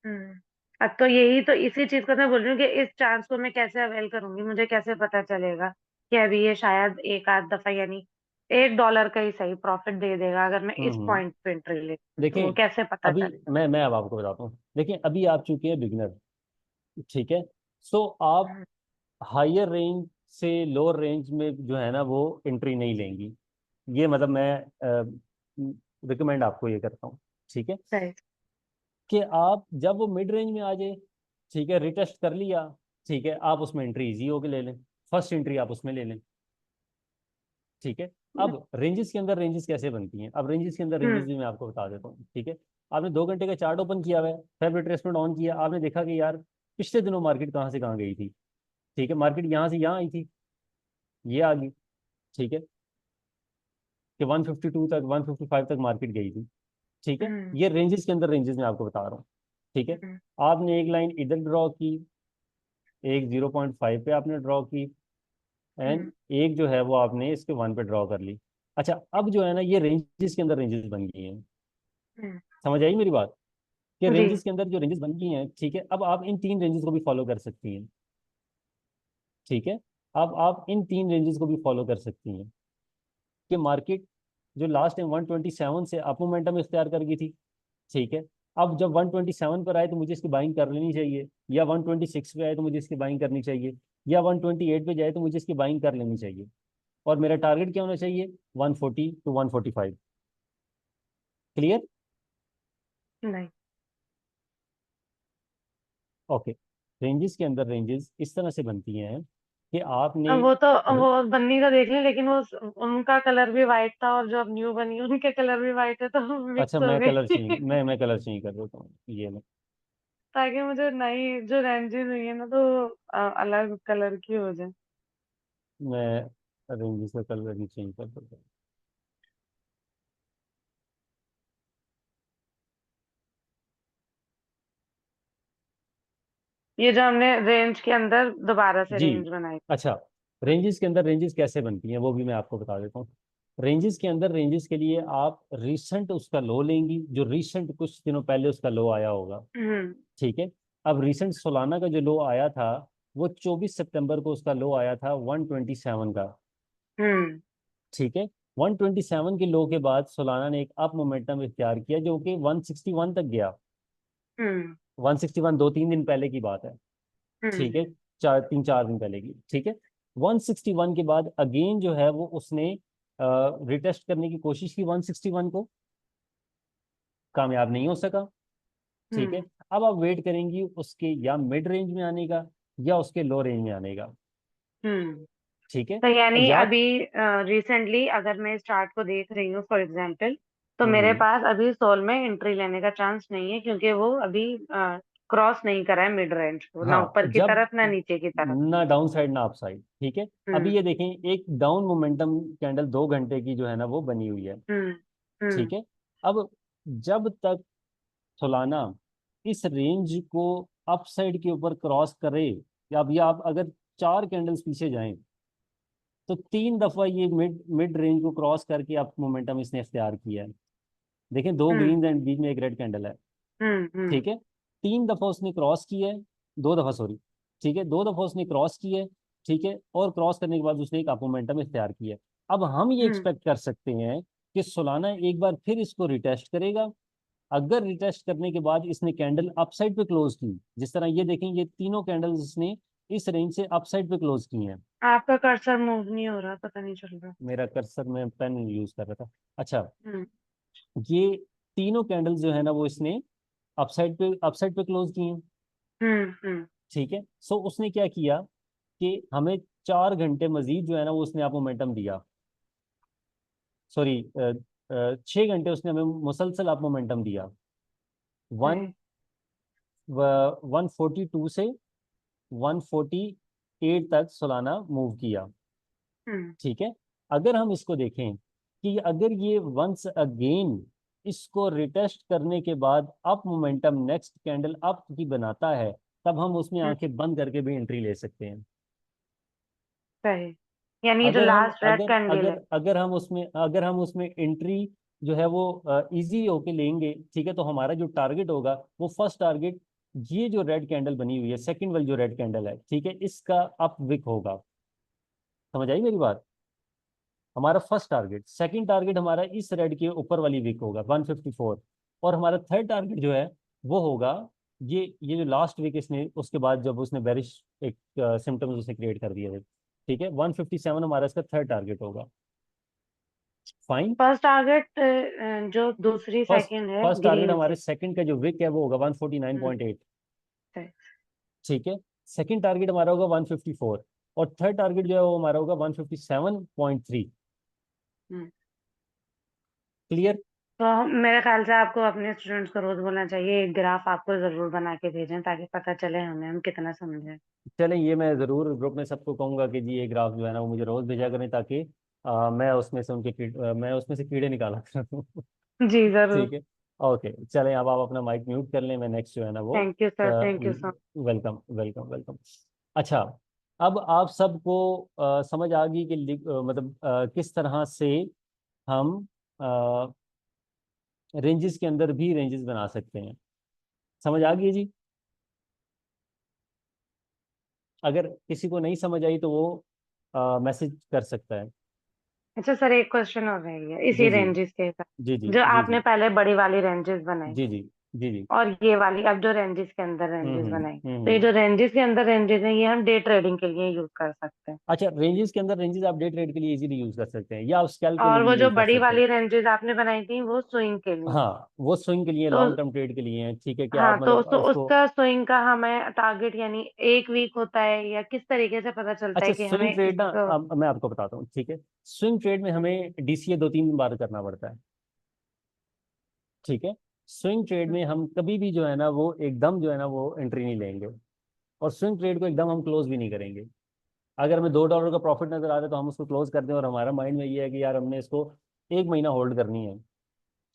हम्म। अब तो यही तो इसी चीज को मैं बोल रही हूँ कि इस चांस को मैं कैसे अवेल करूंगी, मुझे कैसे पता चलेगा कि अभी ये शायद एक आध दफा, यानी $1 का ही सही प्रॉफिट दे देगा अगर मैं इस हम्म। पॉइंट पे एंट्री ले, तो वो देखें, कैसे पता अभी चलेगा? मैं अब आपको बताता हूँ। देखिए, अभी आप चुके हैं बिगनर। ठीक है, सो आप हम्म। हायर रेंज से लोअर रेंज में जो है ना वो एंट्री नहीं लेंगी। ये मतलब मैं रिकमेंड आपको ये करता हूँ। ठीक है, सही। कि आप जब वो मिड रेंज में आ जाए, ठीक है, रिटेस्ट कर लिया, ठीक है, आप उसमें एंट्री इजी होके ले लें, फर्स्ट एंट्री आप उसमें ले लें। ठीक है। अब रेंजेस के अंदर रेंजेस कैसे बनती हैं, अब रेंजेस के अंदर रेंजेस हम्म भी मैं आपको बता देता हूँ। ठीक है, आपने 2 घंटे का चार्ट ओपन किया हुआ है, फेब रिट्रेसमेंट ऑन किया, आपने देखा कि यार पिछले दिनों मार्केट कहाँ से कहाँ गई थी। ठीक है, मार्केट यहाँ से यहाँ आई थी, ये आ गई। ठीक है, कि 152 तक, 155 तक मार्केट गई थी। ठीक है, हम्म ये रेंजेस के अंदर रेंजेस मैं आपको बता रहा हूँ। ठीक है, हम्म आपने एक लाइन इधर ड्रॉ की, एक 0.5 पे आपने ड्रॉ की, एंड हम्म एक जो है वो आपने इसके 1 पे ड्रॉ कर ली। अच्छा, अब जो है ना ये रेंजेस के अंदर रेंजेस बन गई हैं। हम्म, समझ आई मेरी बात, कि जी। रेंजेस के अंदर जो रेंजेस बन गई हैं। ठीक है, अब आप इन 3 रेंजेस को भी फॉलो कर सकती हैं। ठीक है, अब आप इन 3 रेंजेस को भी फॉलो कर सकती हैं कि मार्केट जो लास्ट टाइम 127 से अप मोमेंटम इख्तियार कर गई थी। ठीक है, अब जब 127 पर आए तो मुझे इसकी बाइंग कर लेनी चाहिए, या 126 पे आए तो मुझे इसकी बाइंग करनी चाहिए, या 128 पे जाए तो मुझे इसकी बाइंग कर लेनी चाहिए। और मेरा टारगेट क्या होना चाहिए, 140 टू 145। क्लियर। नहीं, ओके, रेंजेस के अंदर रेंजेस इस तरह से बनती हैं कि आपने, वो तो वो बन्नी का देख लें, लेकिन वो उनका कलर भी वाइट था और जो अब न्यू बनी है उनके कलर भी वाइट है, तो अच्छा मिक्स हो मैं कलर गई। चेंज मैं कलर चेंज कर देता हूँ, ये मैं ताकि मुझे नई जो रेंजेस हुई है ना तो अलग कलर की हो जाए। मैं रेंजेस का कलर ही चेंज कर देता हूँ। ये जो हमने रेंज के अंदर दोबारा से जी। रेंज बनाई। अच्छा, रेंजेस के अंदर रेंजेस कैसे बनती हैं वो भी मैं आपको बता देता हूँ। रेंजेस के अंदर रेंजेस के लिए आप रिसेंट उसका लो लेंगी, जो रिसेंट कुछ दिनों पहले उसका लो आया होगा। हम्म ठीक है, अब रिसेंट सोलाना का जो लो आया था, वो 24 सितंबर को उसका लो आया था 127 का। हम्म ठीक है, 127 के लो के बाद सोलाना ने एक अप मोमेंटम इख्तियार किया जो कि 161 तक गया। हम्म 161 2-3 दिन पहले की बात है। ठीक है, हम्म 3-4 दिन पहले की। ठीक है, 161 के बाद अगेन जो है वो उसने रिटेस्ट करने की कोशिश की 161 को, कामयाब नहीं हो सका। ठीक है, हम्म अब आप वेट करेंगी उसके या मिड रेंज में आने का, या उसके लो रेंज में आने का। हम्म ठीक है, तो और यानी याद, अभी रिसेंटली अगर मैं इस चार्ट को देख रही हूँ फॉर एग्जांपल, तो हम्म मेरे हम्म, पास अभी सोल में एंट्री लेने का चांस नहीं है क्योंकि वो अभी क्रॉस नहीं करा है मिड रेंज को, ना हाँ ऊपर की जब, तरफ ना नीचे की तरफ। ना डाउन साइड ना अप साइड। ठीक है, अभी हम्म ये देखें, एक डाउन मोमेंटम कैंडल 2 घंटे की जो है ना वो बनी हुई है। हम्म हम्म ठीक है, अब जब तक सोलाना इस रेंज को अप साइड के ऊपर क्रॉस करे, या अभी आप अगर 4 कैंडल्स पीछे जाएं तो 3 दफा ये मिड मिड रेंज को क्रॉस करके अप मोमेंटम इसने इख्तियार किया है। देखें, 2 ग्रीन एंड बीच में एक रेड कैंडल है। हम्म ठीक है, 3 दफा उसने क्रॉस किया है, 2 दफा सॉरी। ठीक है, 2 दफा उसने क्रॉस किया है। ठीक है, और क्रॉस करने के बाद उसने एक अप मोमेंटम इख्तियार किया है। अब हम ये हम्म एक्सपेक्ट कर सकते हैं कि सोलाना एक बार फिर इसको रिटेस्ट करेगा। अगर रिटेस्ट करने के बाद इसने कैंडल अपसाइड पे क्लोज की, जिस तरह ये देखें, ये तीनों कैंडल्स इसने इस रेंज से अपसाइड पे क्लोज की हैं। आपका कर्सर मूव नहीं हो रहा, पता नहीं चल रहा। मेरा कर्सर में पेन यूज कर रहा था। अच्छा, हम्म ये तीनों कैंडल्स जो है ना वो इसने अपसाइड पे क्लोज की हैं। हम्म। ठीक है, सो उसने क्या किया कि हमें 4 घंटे मजीद जो है ना वो उसने आप मोमेंटम दिया। सॉरी, 6 घंटे उसने हमें मुसलसल आप मोमेंटम दिया। वन सही। 142 से 148 तक सोलाना मूव किया। हम्म ठीक है, अगर हम इसको देखें कि अगर ये वंस अगेन इसको रिटेस्ट करने के बाद up momentum next candle up की बनाता है, तब हम उसमें हम्म, आंखें बंद करके भी एंट्री ले सकते हैं। सही। यानी ये जो अगर हम लास्ट रेड अगर कैंडल अगर है। अगर हम उसमें एंट्री जो है वो इजी होके लेंगे, ठीक है, तो हमारा जो टारगेट होगा वो फर्स्ट टारगेट, ये जो रेड कैंडल बनी हुई है, सेकंड वाली जो रेड कैंडल है, ठीक है, इसका अप विक होगा। समझ आई मेरी बात? हमारा फर्स्ट टारगेट, सेकंड टारगेट हमारा इस रेड के ऊपर वाली विक होगा 154, और हमारा थर्ड टारगेट जो है वो होगा ये जो लास्ट विक इसने उसके बाद जब उसने बेरिश एक सिम्टम्स उसने क्रिएट कर दिए थे, ठीक है, 157 हमारा इसका थर्ड टारगेट होगा। फाइन। फर्स्ट टारगेट जो दूसरी फर्स्ट सेकंड है फर्स्ट टारगेट ग्रीन हमारे से। सेकंड का जो विक है वो होगा हम्म 149.8। सही। ठीक है, सेकंड टारगेट हमारा होगा 154, और थर्ड टारगेट जो है वो हमारा होगा 157.3। हम्म क्लियर? तो मेरे ख्याल से आपको अपने स्टूडेंट्स को रोज बोलना चाहिए, एक ग्राफ आपको जरूर बना के भेजें ताकि पता चले हमें हम कितना समझे। चलें, ये मैं ज़रूर ग्रुप में सबको कहूंगा कि जी ये ग्राफ जो है ना वो मुझे रोज़ भेजा करें, ताकि मैं उसमें से कीड़े निकाला करूँ। जी जरूर। ठीक है, ओके, चलें, अब आप अपना माइक म्यूट कर लें, मैं नेक्स्ट जो है ना वो thank you sir, thank you so. Welcome welcome welcome. अच्छा, अब आप सबको समझ आ गई कि मतलब किस तरह से हम रेंजेस के अंदर भी रेंजेस बना सकते हैं। समझ आ गई जी? अगर किसी को नहीं समझ आई तो वो मैसेज कर सकता है। अच्छा सर, एक क्वेश्चन और रह गया इसी जी जी रेंजेस के जी साथ। जी जो जी आपने जी पहले बड़ी वाली रेंजेस बनाई जी जी जी जी। और ये वाली अब जो रेंजेस के अंदर रेंजेस बनाई, तो ये हम्म। जो रेंजेस के अंदर रेंजेस हैं ये हम डे ट्रेडिंग के लिए यूज कर सकते हैं। अच्छा, रेंजेस के अंदर रेंजेस आप डे ट्रेड के लिए इजीली यूज कर सकते हैं, या आप स्कैल्प के लिए और भी वो जो यूज कर बड़ी सकते हैं। वाली रेंजेस आपने बनाई थी वो स्विंग के लिए। हाँ, वो स्विंग के लिए, तो लॉन्ग टर्म ट्रेड के लिए हैं, ठीक है, कि हाँ, आप तो मतलब उसको। उसका स्विंग का हमें टारगेट यानी एक वीक होता है या किस तरीके से पता चलता अच्छा, है कि हमें स्विंग ट्रेड ना, इसको। अब मैं आपको बताता हूँ, ठीक है। स्विंग ट्रेड में हमें डीसीए 2-3 बार करना पड़ता है। ठीक है, स्विंग ट्रेड में हम कभी भी जो है ना वो एकदम जो है ना वो एंट्री नहीं लेंगे, और स्विंग ट्रेड को एकदम हम क्लोज भी नहीं करेंगे। अगर हमें $2 का प्रॉफिट नजर आ रहा है तो हम उसको क्लोज कर दें, और हमारा माइंड में ये है कि यार हमने इसको 1 महीना होल्ड करनी है।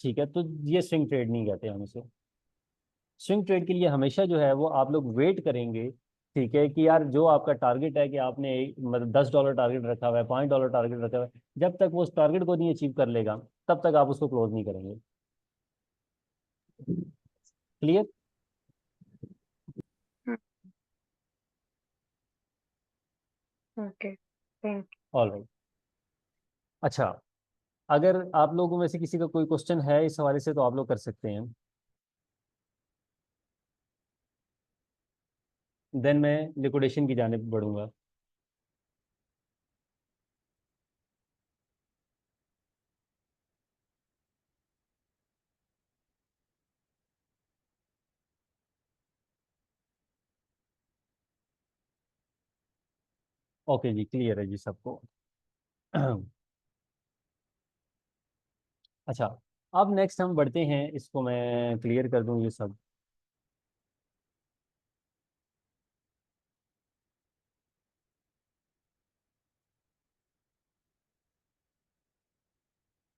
ठीक है, तो ये स्विंग ट्रेड नहीं कहते हम इसे। स्विंग ट्रेड के लिए हमेशा जो है वो आप लोग वेट करेंगे, ठीक है, कि यार जो आपका टारगेट है कि आपने मतलब $10 टारगेट रखा हुआ है, $5 टारगेट रखा हुआ है, जब तक वो उस टारगेट को नहीं अचीव कर लेगा तब तक आप उसको क्लोज नहीं करेंगे। Clear? Okay, thank. All right. अच्छा, अगर आप लोगों में से किसी का कोई क्वेश्चन है इस हवाले से तो आप लोग कर सकते हैं, देन मैं लिक्विडेशन की जानिब बढ़ूंगा। ओके जी, क्लियर है जी सबको? अच्छा, अब नेक्स्ट हम बढ़ते हैं, इसको मैं क्लियर कर दूं ये सब।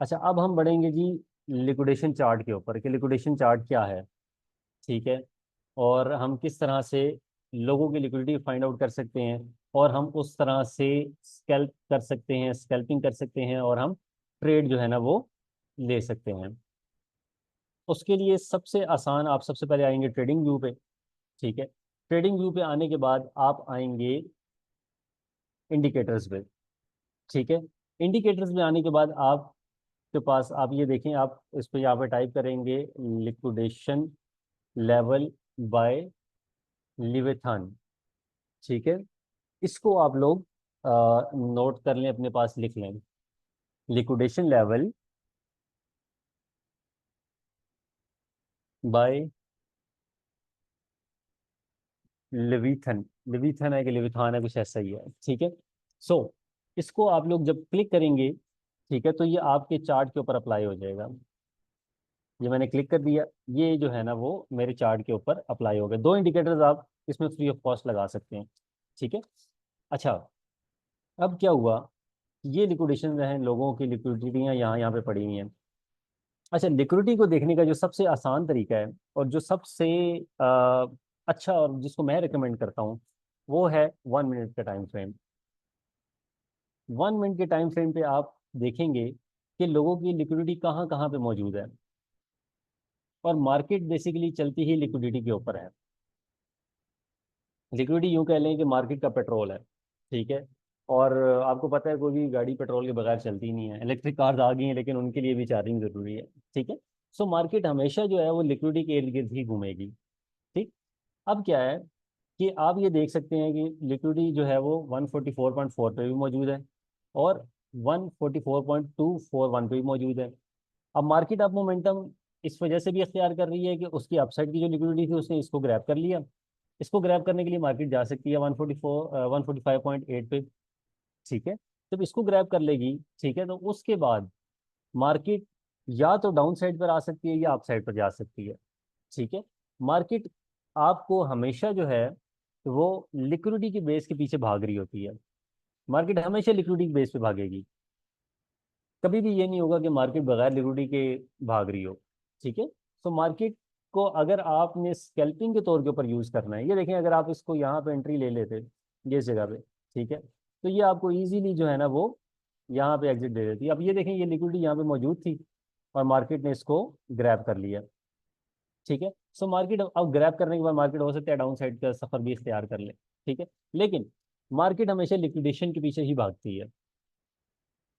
अच्छा, अब हम बढ़ेंगे जी लिक्विडेशन चार्ट के ऊपर, कि लिक्विडेशन चार्ट क्या है। ठीक है, और हम किस तरह से लोगों की लिक्विडिटी फाइंड आउट कर सकते हैं, और हम उस तरह से स्कैल्प कर सकते हैं, स्कैल्पिंग कर सकते हैं, और हम ट्रेड जो है ना वो ले सकते हैं। उसके लिए सबसे आसान, आप सबसे पहले आएंगे ट्रेडिंग व्यू पे। ठीक है, ट्रेडिंग व्यू पे आने के बाद आप आएंगे इंडिकेटर्स पे। ठीक है, इंडिकेटर्स में आने के बाद आपके पास, आप ये देखें, आप इस पर यहाँ पे टाइप करेंगे लिक्विडेशन लेवल बाय लिवेथन। ठीक है, इसको आप लोग नोट कर लें, अपने पास लिख लें। लिक्विडेशन लेवल बाय लिविथन, लिविथन है कि लिविथान है, कुछ ऐसा ही है। ठीक है, सो इसको आप लोग जब क्लिक करेंगे, ठीक है, तो ये आपके चार्ट के ऊपर अप्लाई हो जाएगा। ये मैंने क्लिक कर दिया, ये जो है ना वो मेरे चार्ट के ऊपर अप्लाई हो गए। दो इंडिकेटर्स आप इसमें फ्री ऑफ कॉस्ट लगा सकते हैं। ठीक है, अच्छा, अब क्या हुआ, ये लिक्विडेशन हैं, लोगों की लिक्विडिटियाँ यहाँ यहाँ पे पड़ी हुई हैं। अच्छा, लिक्विडिटी को देखने का जो सबसे आसान तरीका है और जो सबसे अच्छा और जिसको मैं रिकमेंड करता हूँ, वो है 1 मिनट का टाइम फ्रेम। 1 मिनट के टाइम फ्रेम पे आप देखेंगे कि लोगों की लिक्विडिटी कहाँ कहाँ पे मौजूद है, और मार्केट बेसिकली चलती ही लिक्विडिटी के ऊपर है। लिक्विडिटी यूँ कह लें कि मार्केट का पेट्रोल है। ठीक है, और आपको पता है कोई भी गाड़ी पेट्रोल के बगैर चलती नहीं है। इलेक्ट्रिक कार्स आ गई हैं, लेकिन उनके लिए भी चार्जिंग ज़रूरी है। ठीक है, सो मार्केट हमेशा जो है वो लिक्विडिटी के इर्द गिर्द ही घूमेगी। ठीक, अब क्या है कि आप ये देख सकते हैं कि लिक्विडिटी जो है वो 144.4 पे भी मौजूद है, और 144.241 पे भी मौजूद है। अब मार्केट अब मोमेंटम इस वजह से भी अख्तियार कर रही है कि उसकी अपसाइड की जो लिक्विडिटी थी उसने इसको ग्रैब कर लिया। इसको ग्रैब करने के लिए मार्केट जा सकती है 145.8 पे। ठीक है, जब इसको ग्रैब कर लेगी, ठीक है, तो उसके बाद मार्केट या तो डाउन साइड पर आ सकती है या अप साइड पर जा सकती है। ठीक है, मार्केट आपको हमेशा जो है वो लिक्विडिटी के बेस के पीछे भाग रही होती है। मार्केट हमेशा लिक्विडिटी के बेस पे भागेगी, कभी भी ये नहीं होगा कि मार्केट बगैर लिक्विडिटी के भाग रही हो। ठीक है, तो मार्केट को अगर आपने स्कैल्पिंग के तौर के ऊपर यूज करना है, ये देखें, अगर आप इसको यहाँ पे एंट्री ले लेते ये इस जगह पे, ठीक है, तो ये आपको इजीली जो है ना वो यहाँ पे एग्जिट दे देती है। अब ये देखें, ये लिक्विडिटी यहाँ पे मौजूद थी और मार्केट ने इसको ग्रैब कर लिया। ठीक है, सो मार्केट अब ग्रैब करने के बाद मार्केट हो सकता है डाउन साइड का सफर भी इख्तियार कर ले। ठीक है, लेकिन मार्केट हमेशा लिक्विडेशन के पीछे ही भागती है,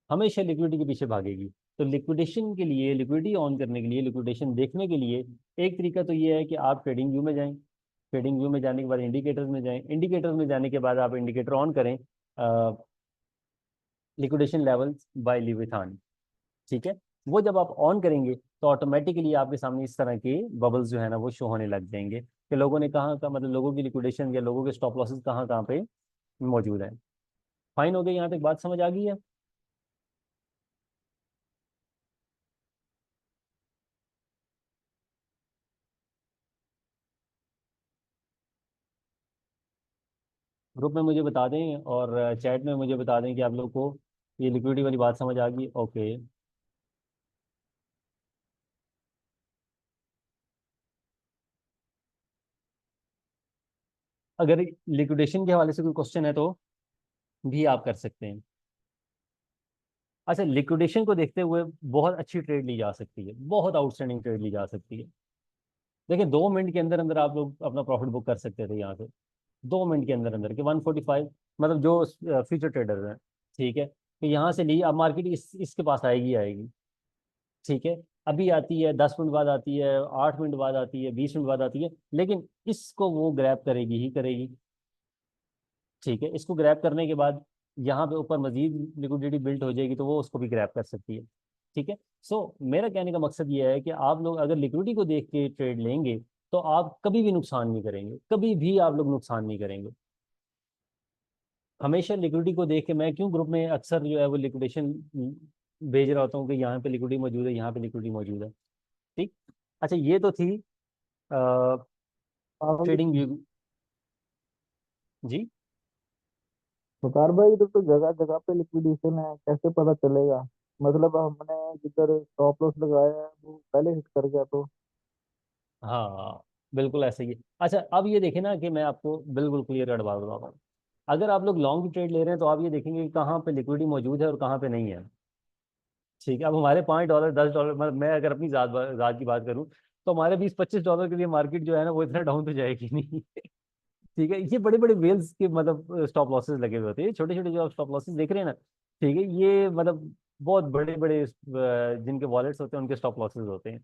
हमेशा लिक्विडिटी के पीछे भागेगी। तो लिक्विडेशन के लिए, लिक्विडिटी ऑन करने के लिए, लिक्विडेशन देखने के लिए एक तरीका तो ये है कि आप ट्रेडिंग व्यू में जाएं। ट्रेडिंग व्यू में जाने के बाद इंडिकेटर्स में जाएं। इंडिकेटर्स में जाने के बाद आप इंडिकेटर ऑन करें, लिक्विडेशन लेवल्स बाय लिविथान। ठीक है, वो जब आप ऑन करेंगे तो ऑटोमेटिकली आपके सामने इस तरह के बबल्स जो है ना वो शो होने लग जाएंगे कि लोगों ने कहाँ का, मतलब लोगों की लिक्विडेशन या लोगों के स्टॉप लॉसेस कहाँ कहाँ पे मौजूद है। फाइन हो गई, यहाँ तक बात समझ आ गई है? ग्रुप में मुझे बता दें और चैट में मुझे बता दें कि आप लोग को ये लिक्विडिटी वाली बात समझ आ गई। ओके, अगर लिक्विडेशन के हवाले से कोई क्वेश्चन है तो भी आप कर सकते हैं। अच्छा, लिक्विडेशन को देखते हुए बहुत अच्छी ट्रेड ली जा सकती है, बहुत आउटस्टैंडिंग ट्रेड ली जा सकती है। देखिए, 2 मिनट के अंदर अंदर आप लोग अपना प्रॉफिट बुक कर सकते थे यहाँ से। 2 मिनट के अंदर अंदर के 145, मतलब जो फ्यूचर ट्रेडर्स हैं। ठीक है, तो यहाँ से ली, अब मार्केट इसके पास आएगी आएगी। ठीक है, अभी आती है, 10 मिनट बाद आती है, 8 मिनट बाद आती है, 20 मिनट बाद आती है, लेकिन इसको वो ग्रैब करेगी ही करेगी। ठीक है, इसको ग्रैब करने के बाद यहाँ पे ऊपर मजीद लिक्विडिटी बिल्ट हो जाएगी तो वो उसको भी ग्रैब कर सकती है। ठीक है, सो मेरा कहने का मकसद ये है कि आप लोग अगर लिक्विडिटी को देख के ट्रेड लेंगे तो आप कभी भी नुकसान नहीं करेंगे, कभी भी आप लोग नुकसान नहीं करेंगे। हमेशा लिक्विडिटी को देख के, मैं क्यों ग्रुप में अक्सर जो है वो लिक्विडेशन भेज रहा होता हूँ कि यहाँ पे लिक्विडिटी मौजूद है, यहाँ पे लिक्विडिटी मौजूद है। ठीक, अच्छा, ये तो थी हाँ ट्रेडिंग व्यू। जी, वकार भाई, इधर तो जगह जगह पे लिक्विडेशन है, कैसे पता चलेगा? मतलब हमने जिधर स्टॉप लॉस लगाया है वो पहले हिट कर गया तो। हाँ, बिल्कुल ऐसे ही है। अच्छा, अब ये देखें ना कि मैं आपको बिल्कुल क्लियर कट बात बता रहा हूँ। अगर आप लोग लॉन्ग की ट्रेड ले रहे हैं तो आप ये देखेंगे कि कहाँ पे लिक्विडिटी मौजूद है और कहाँ पे नहीं है। ठीक है, अब हमारे $5 $10, मतलब मैं अगर अपनी जात की बात करूँ तो हमारे 20-25 डॉलर के लिए मार्केट जो है ना वो इतना डाउन तो जाएगी नहीं। ठीक है, ये बड़े बड़े वेल्स के मतलब स्टॉप लॉसेस लगे हुए होते हैं, छोटे छोटे जो आप स्टॉप लॉसेस देख रहे हैं ना, ठीक है, ये मतलब बहुत बड़े बड़े जिनके वॉलेट्स होते हैं उनके स्टॉप लॉसेस होते हैं।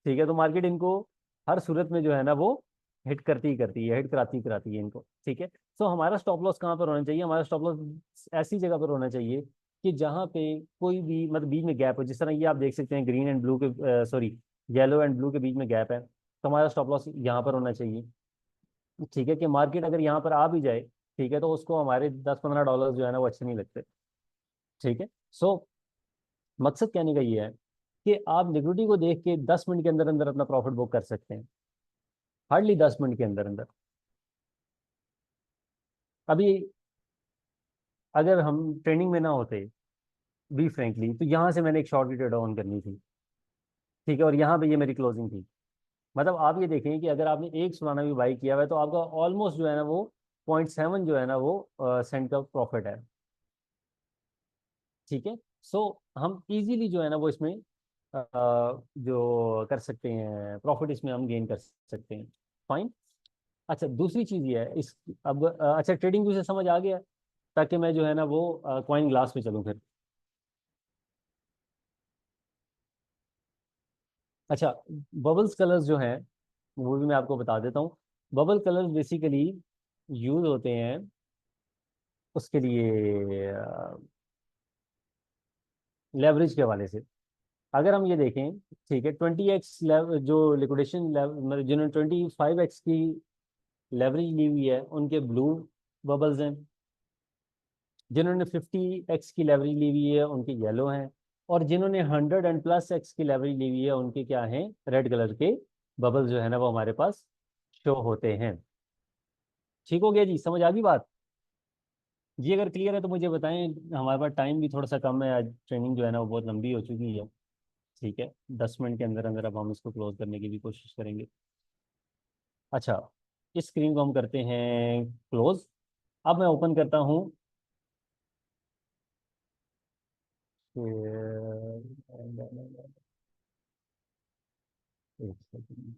ठीक है, तो मार्केट इनको हर सूरत में जो है ना वो हिट करती ही करती है, हिट कराती ही कराती है इनको। ठीक है, तो हमारा स्टॉप लॉस कहाँ पर होना चाहिए? हमारा स्टॉप लॉस ऐसी जगह पर होना चाहिए कि जहाँ पे कोई भी मतलब बीच में गैप हो, जिस तरह ये आप देख सकते हैं ग्रीन एंड ब्लू के सॉरी येलो एंड ब्लू के बीच में गैप है, तो हमारा स्टॉप लॉस यहाँ पर होना चाहिए। ठीक है, कि मार्केट अगर यहाँ पर आ भी जाए, ठीक है, तो उसको हमारे 10-15 डॉलर जो है ना वो अच्छे नहीं लगते। ठीक है, सो मकसद कहने का ये है कि आप लिक्विडिटी को देख के 10 मिनट के अंदर अंदर अपना प्रॉफिट बुक कर सकते हैं, हार्डली 10 मिनट के अंदर अंदर। अभी अगर हम ट्रेनिंग में ना होते, बी फ्रेंकली, तो यहाँ से मैंने एक शॉर्ट ट्रेड ऑन करनी थी। ठीक है, और यहाँ पे ये मेरी क्लोजिंग थी। मतलब आप ये देखें कि अगर आपने एक सोलाना भी बाई किया हुआ है तो आपका ऑलमोस्ट जो है ना वो 0.7 जो है ना वो सेंट का प्रॉफिट है। ठीक है, सो हम इजीली जो है ना वो इसमें जो कर सकते हैं प्रॉफिट, इसमें हम गेन कर सकते हैं। फाइन। अच्छा, दूसरी चीज़ ये है इस अब अच्छा, ट्रेडिंग व्यू से समझ आ गया, ताकि मैं जो है ना वो कॉइन ग्लास पे चलूँ फिर। अच्छा, बबल्स कलर्स जो हैं वो भी मैं आपको बता देता हूँ। बबल कलर्स बेसिकली यूज होते हैं उसके लिए लेवरेज के हवाले से। अगर हम ये देखें, ठीक है, 20x जो लिक्विडेशन मतलब जिन्होंने 25x की लेवरेज ली हुई है उनके ब्लू बबल्स हैं, जिन्होंने 50x की लेवरेज ली हुई है उनके येलो हैं, और जिन्होंने 100 एंड प्लस x की लेवरेज ली हुई है उनके क्या हैं, रेड कलर के बबल्स जो है ना वो हमारे पास शो होते हैं। ठीक हो गया जी, समझ आ गई बात? जी अगर क्लियर है तो मुझे बताएं, हमारे पास टाइम भी थोड़ा सा कम है, आज ट्रेनिंग जो है ना वो बहुत लंबी हो चुकी है। ठीक है, 10 मिनट के अंदर अंदर अब हम इसको क्लोज करने की भी कोशिश करेंगे। अच्छा, इस स्क्रीन को हम करते हैं क्लोज। अब मैं ओपन करता हूँ एक सेकंड।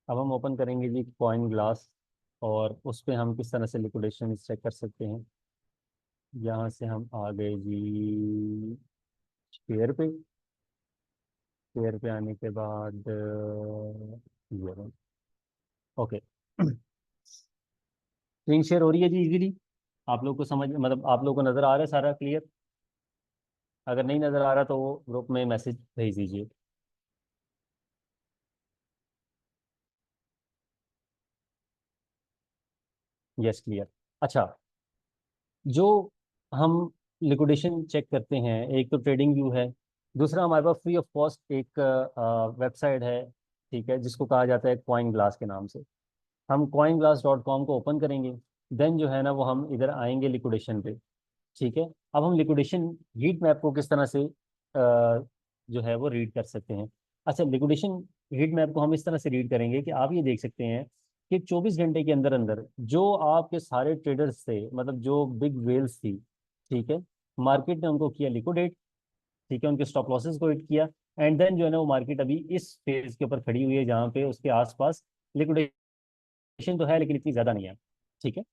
अब हम ओपन करेंगे जी कॉइन ग्लास, और उस पे हम किस तरह से लिक्विडेशन चेक कर सकते हैं। यहाँ से हम आ गए जी शेयर पे। शेयर पे आने के बाद ये ओके, स्क्रीन शेयर हो रही है जी इजीली? आप लोग को समझ मतलब आप लोग को नज़र आ रहा है सारा क्लियर? अगर नहीं नज़र आ रहा तो ग्रुप में मैसेज भेज दीजिए। Yes clear. अच्छा, जो हम लिक्विडेशन चेक करते हैं, एक तो ट्रेडिंग व्यू है, दूसरा हमारे पास फ्री ऑफ कॉस्ट एक वेबसाइट है, ठीक है, जिसको कहा जाता है कॉइन ग्लास के नाम से। हम coinglass.com को ओपन करेंगे, देन जो है ना वो हम इधर आएंगे लिक्विडेशन पे। ठीक है, अब हम लिक्विडेशन हीट मैप को किस तरह से जो है वो रीड कर सकते हैं। अच्छा, लिक्विडेशन हीट मैप को हम इस तरह से रीड करेंगे कि आप ये देख सकते हैं कि 24 घंटे के अंदर अंदर जो आपके सारे ट्रेडर्स थे, मतलब जो बिग वेल्स थी, ठीक है, मार्केट ने उनको किया लिक्विडेट। ठीक है, उनके स्टॉप लॉसेस को हिट किया, एंड देन जो है ना वो मार्केट अभी इस फेज के ऊपर खड़ी हुई है जहाँ पे उसके आसपास लिक्विडेशन तो है लेकिन इतनी ज्यादा नहीं है। ठीक है,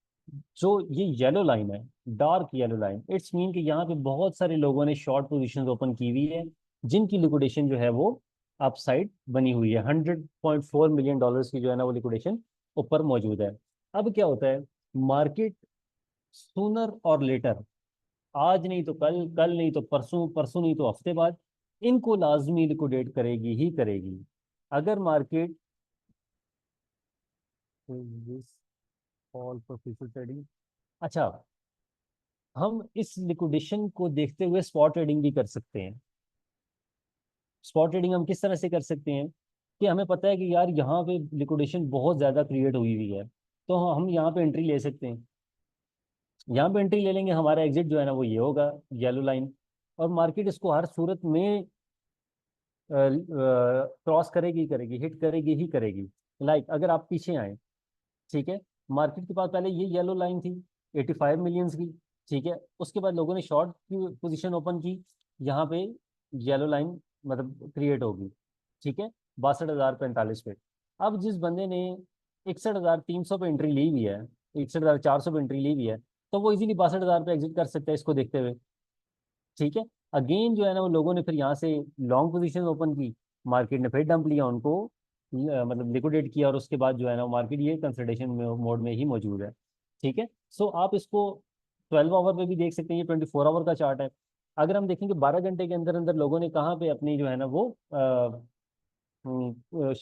जो ये येलो लाइन है, dark yellow line, it's mean कि यहाँ पे बहुत सारे लोगों ने शॉर्ट पोजीशंस ओपन की हुई है, जिनकी लिक्विडेशन जो है वो अपसाइड बनी हुई है। 100.4 मिलियन डॉलर्स की जो है ना वो लिक्विडेशन ऊपर मौजूद है। अब क्या होता है, मार्केट सूनर और लेटर, आज नहीं तो कल, कल नहीं तो परसों, परसों नहीं तो हफ्ते बाद, इनको लाजमी लिक्विडेट करेगी ही करेगी। अगर market all for future trading. अच्छा, हम इस लिक्विडेशन को देखते हुए स्पॉट ट्रेडिंग भी कर सकते हैं। स्पॉट ट्रेडिंग हम किस तरह से कर सकते हैं कि हमें पता है कि यार यहाँ पे लिक्विडेशन बहुत ज़्यादा क्रिएट हुई हुई है, तो हम यहाँ पे एंट्री ले सकते हैं। यहाँ पे एंट्री ले लेंगे, हमारा एग्जिट जो है ना वो ये होगा, येलो लाइन, और मार्केट इसको हर सूरत में क्रॉस करेगी ही करेगी, हिट करेगी ही करेगी। अगर आप पीछे आए, ठीक है, मार्केट के पास पहले ये येलो लाइन थी 85 मिलियंस की। ठीक है, उसके बाद लोगों ने शॉर्ट की पोजीशन ओपन की, यहाँ पे येलो लाइन मतलब क्रिएट होगी। ठीक है, 62,045 पे। अब जिस बंदे ने 61,300 पे एंट्री ली हुई है, 61,400 पे एंट्री ली हुई है, तो वो इजीली 62,000 पे एग्जिट कर सकता है इसको देखते हुए। ठीक है, अगेन जो है ना वो लोगों ने फिर यहाँ से लॉन्ग पोजीशन ओपन की, मार्केट ने फिर डंप लिया उनको, मतलब लिक्विडेट किया, और उसके बाद जो है ना मार्केट ये कंसल्टेशन मोड में ही मौजूद है। ठीक है, सो आप इसको 12 आवर पे भी देख सकते हैं, ये 24 आवर का चार्ट है। अगर हम देखेंगे 12 घंटे के अंदर अंदर लोगों ने कहाँ पे अपनी जो है ना वो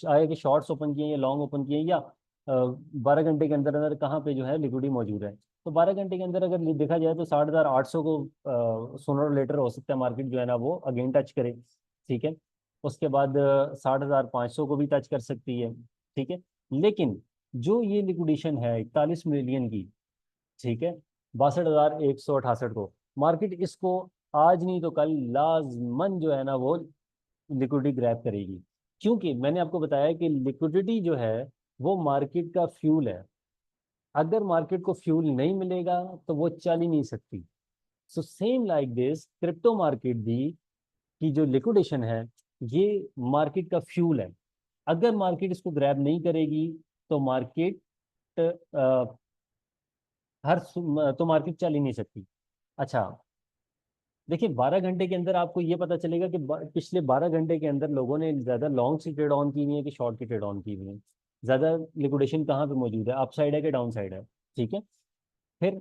आए कि शॉर्ट्स ओपन किए या लॉन्ग ओपन किए, या 12 घंटे के अंदर अंदर कहाँ पे जो है लिक्विडिटी मौजूद है। तो 12 घंटे के अंदर अगर देखा जाए तो 60,800 को सोनर और लेटर हो सकता है मार्केट जो है ना वो अगेन टच करे। ठीक है, उसके बाद 60,500 को भी टच कर सकती है। ठीक है, लेकिन जो ये लिक्विडेशन है 41 मिलियन की, ठीक है, 62,168 को, मार्केट इसको आज नहीं तो कल लाजमन जो है ना वो लिक्विडिटी ग्रैब करेगी। क्योंकि मैंने आपको बताया कि लिक्विडिटी जो है वो मार्केट का फ्यूल है। अगर मार्केट को फ्यूल नहीं मिलेगा तो वो चल ही नहीं सकती। So same like this crypto market भी की जो लिक्विडेशन है ये मार्केट का फ्यूल है। अगर मार्केट इसको ग्रैब नहीं करेगी तो मार्केट तो मार्केट चल ही नहीं सकती। अच्छा, देखिए 12 घंटे के अंदर आपको ये पता चलेगा कि पिछले 12 घंटे के अंदर लोगों ने ज्यादा लॉन्ग की ट्रेड ऑन की हुई है कि शॉर्ट की ट्रेड ऑन की हुई है, ज्यादा लिक्विडेशन कहाँ पे मौजूद है, अप साइड है कि डाउन साइड है। ठीक है, फिर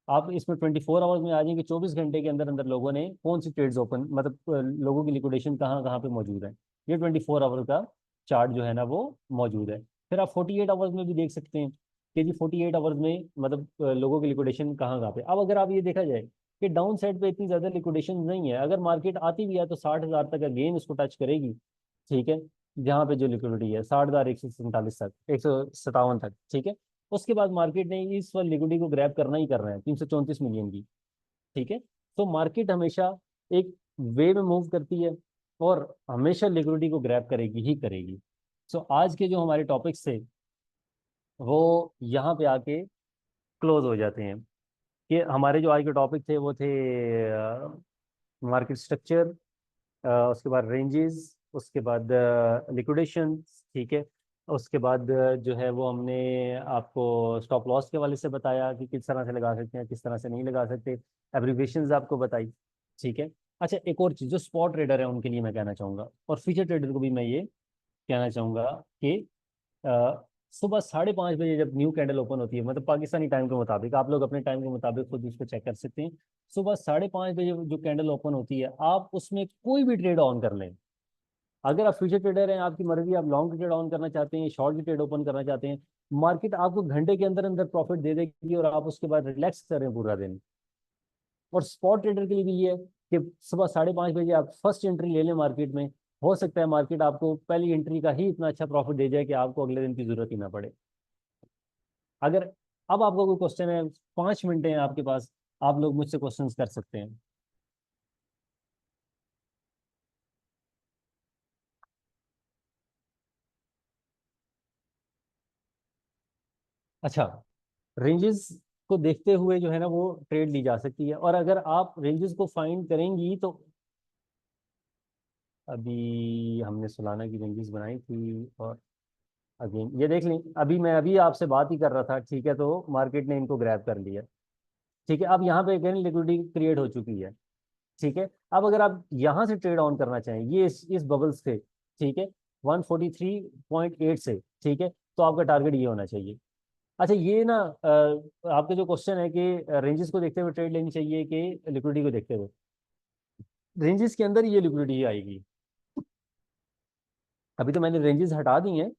आप इसमें 24 आवर्स में आ जाएंगे, 24 घंटे के अंदर अंदर लोगों ने कौन सी ट्रेड्स ओपन, मतलब लोगों की लिक्विडेशन कहाँ कहाँ पे मौजूद है। ये 24 आवर का चार्ट जो है ना वो मौजूद है। फिर आप 48 आवर्स में भी देख सकते हैं कि जी 48 आवर्स में मतलब लोगों की लिक्विडेशन कहाँ कहाँ पे। अब अगर आप ये देखा जाए कि डाउन साइड पे इतनी ज्यादा लिक्विडेशन नहीं है, अगर मार्केट आती भी है तो 60,000 तक अगेन उसको टच करेगी। ठीक है, जहाँ पे जो लिक्विडिटी है 60,147 तक, 157 तक। ठीक है, उसके बाद मार्केट ने इस वाली लिक्विडिटी को ग्रैब करना ही करना है, 334 मिलियन की। ठीक है, तो मार्केट हमेशा एक वे में मूव करती है और हमेशा लिक्विडिटी को ग्रैब करेगी ही करेगी। सो आज के जो हमारे टॉपिक्स थे वो यहाँ पे आके क्लोज हो जाते हैं। कि हमारे जो आज के टॉपिक थे वो थे मार्केट स्ट्रक्चर, उसके बाद रेंजेस, उसके बाद लिक्विडेशन। ठीक है, उसके बाद जो है वो हमने आपको स्टॉप लॉस के वाले से बताया कि किस तरह से लगा सकते हैं, किस तरह से नहीं लगा सकते, एब्रीविएशंस आपको बताई। ठीक है, अच्छा एक और चीज़ जो स्पॉट ट्रेडर है उनके लिए मैं कहना चाहूँगा, और फ्यूचर ट्रेडर को भी मैं ये कहना चाहूँगा कि सुबह 5:30 बजे जब न्यू कैंडल ओपन होती है, मतलब पाकिस्तानी टाइम के मुताबिक, आप लोग अपने टाइम के मुताबिक खुद उसको चेक कर सकते हैं। सुबह 5:30 बजे जो कैंडल ओपन होती है आप उसमें कोई भी ट्रेड ऑन कर लें। अगर आप फ्यूचर ट्रेडर हैं, आपकी मर्जी, आप लॉन्ग की ट्रेड ऑन करना चाहते हैं, शॉर्ट की ट्रेड ओपन करना चाहते हैं, मार्केट आपको घंटे के अंदर अंदर प्रॉफिट दे देगी और आप उसके बाद रिलैक्स करें पूरा दिन। और स्पॉट ट्रेडर के लिए भी ये है कि सुबह 5:30 बजे आप फर्स्ट एंट्री ले लें मार्केट में। हो सकता है मार्केट आपको पहली एंट्री का ही इतना अच्छा प्रॉफिट दे जाए कि आपको अगले दिन की जरूरत ही ना पड़े। अगर अब आपका कोई क्वेश्चन है, 5 मिनट हैं आपके पास, आप लोग मुझसे क्वेश्चंस कर सकते हैं। अच्छा, रेंजेस को देखते हुए जो है ना वो ट्रेड ली जा सकती है, और अगर आप रेंजेस को फाइंड करेंगी तो अभी हमने सोलाना की रेंजेस बनाई थी, और अगेन ये देख लें, अभी मैं अभी आपसे बात ही कर रहा था। ठीक है, तो मार्केट ने इनको ग्रैब कर लिया। ठीक है, अब यहाँ पे अगेन लिक्विडिटी क्रिएट हो चुकी है। ठीक है, अब अगर आप यहाँ से ट्रेड ऑन करना चाहें, ये इस बबल्स से, ठीक है, 143.8 से, ठीक है, तो आपका टारगेट ये होना चाहिए। अच्छा, ये ना आपका जो क्वेश्चन है कि रेंजेस को देखते हुए ट्रेड लेनी चाहिए कि लिक्विडिटी को देखते हुए, रेंजेस के अंदर ये लिक्विडिटी आएगी। अभी तो मैंने रेंजेस हटा दी हैं,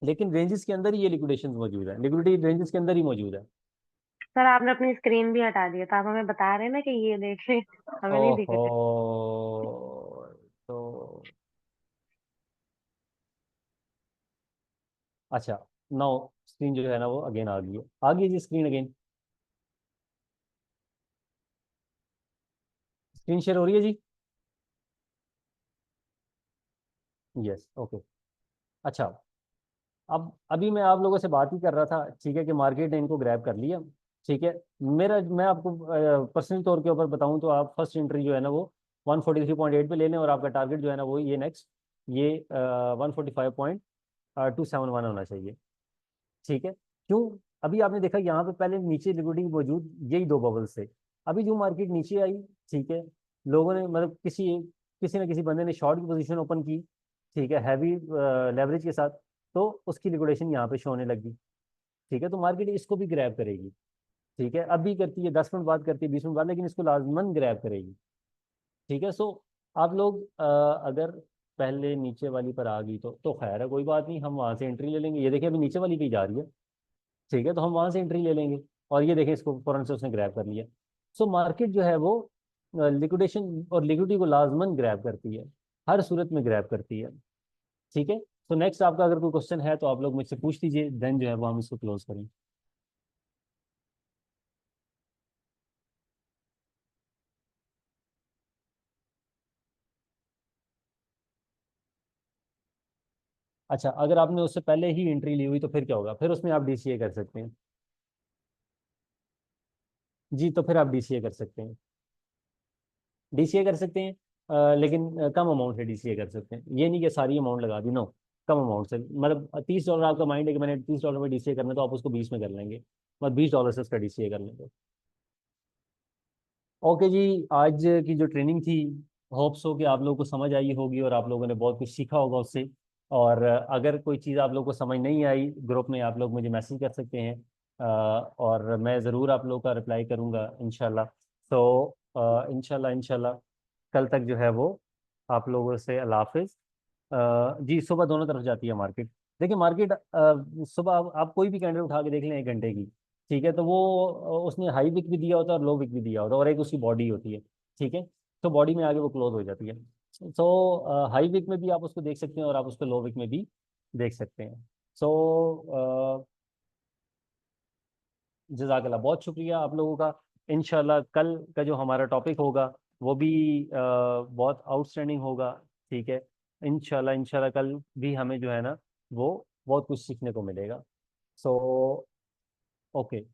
लेकिन रेंजेस के अंदर ही ये लिक्विडेशन मौजूद है, लिक्विडिटी रेंजेस के अंदर ही मौजूद है। सर आपने अपनी स्क्रीन भी हटा दी है, तो आप हमें बता रहे हैं ना कि ये देख ले, हमें नहीं दिख ओहो, रहा। तो अच्छा, नाउ स्क्रीन जो है ना वो अगेन आ गई जी, स्क्रीन अगेन, स्क्रीन शेयर हो रही है जी। Yes, okay. अच्छा, अब अभी मैं आप लोगों से बात ही कर रहा था, ठीक है, कि मार्केट ने इनको ग्रैब कर लिया। ठीक है, मैं आपको पर्सनल तौर के ऊपर बताऊं तो आप फर्स्ट एंट्री जो है ना वो 143.8 पे ले लें, और आपका टारगेट जो है ना वो ये नेक्स्ट ये 145.271 होना चाहिए। ठीक है, क्यों? अभी आपने देखा यहाँ पे पहले नीचे लिक्विडिटी मौजूद यही दो बबल्स थे। अभी जो मार्केट नीचे आई, ठीक है, लोगों ने मतलब किसी किसी ना किसी बंदे ने शॉर्ट की पोजीशन ओपन की, ठीक है, हैवी लेवरेज के साथ, तो उसकी लिक्विडेशन यहाँ पे शो होने लगी। ठीक है, तो मार्केट इसको भी ग्रैब करेगी। ठीक है, अभी करती है 10 मिनट बाद, करती है 20 मिनट बाद, लेकिन इसको लाजमन ग्रैब करेगी। ठीक है, सो आप लोग अगर पहले नीचे वाली पर आ गई तो खैर है, कोई बात नहीं, हम वहां से एंट्री ले लेंगे। ये देखिए अभी नीचे वाली पे ही जा रही है। ठीक है, तो हम वहां से एंट्री ले लेंगे। और ये देखें, इसको फौरन से उसने ग्रैब कर लिया। सो मार्केट जो है वो लिक्विडेशन और लिक्विडिटी को लाजमन ग्रैब करती है, हर सूरत में ग्रैब करती है। ठीक है, तो नेक्स्ट आपका अगर कोई क्वेश्चन है तो आप लोग मुझसे पूछ लीजिए, देन जो है वो हम इसको क्लोज करें। अच्छा, अगर आपने उससे पहले ही एंट्री ली हुई तो फिर क्या होगा? फिर उसमें आप डीसीए कर सकते हैं। जी, तो फिर आप डीसीए कर सकते हैं। डीसीए कर सकते हैं, लेकिन कम अमाउंट से डीसीए कर सकते हैं। ये नहीं कि सारी अमाउंट लगा दी, नो, कम अमाउंट से। मतलब $30 आपका माइंड है कि मैंने $30 में डीसीए करना है, तो आप उसको 20 में कर लेंगे, मतलब $20 से उसका डीसीए कर लेंगे। ओके जी, आज की जो ट्रेनिंग थी, होप्स हो कि आप लोगों को समझ आई होगी और आप लोगों ने बहुत कुछ सीखा होगा उससे। और अगर कोई चीज़ आप लोगों को समझ नहीं आई, ग्रुप में आप लोग मुझे मैसेज कर सकते हैं, और मैं ज़रूर आप लोगों का रिप्लाई करूँगा इंशाल्लाह। तो इंशाल्लाह इंशाल्लाह कल तक जो है वो आप लोगों से अल्लाह हाफिज़। जी, सुबह दोनों तरफ जाती है मार्केट। देखिए मार्केट सुबह आप कोई भी कैंडल उठा के देख लें 1 घंटे की, ठीक है, तो वो उसने हाई विक भी दिया होता है और लो विक भी दिया होता है, और एक उसकी बॉडी होती है। ठीक है, तो बॉडी में आगे वो क्लोज हो जाती है। सो हाई विक में भी आप उसको देख सकते हैं और आप उसको लो विक में भी देख सकते हैं। सो जज़ाकल्लाह, बहुत शुक्रिया आप लोगों का। इंशाल्लाह कल का जो हमारा टॉपिक होगा वो भी बहुत आउटस्टैंडिंग होगा। ठीक है, इंशाल्लाह इंशाल्लाह कल भी हमें जो है ना वो बहुत कुछ सीखने को मिलेगा। सो ओके,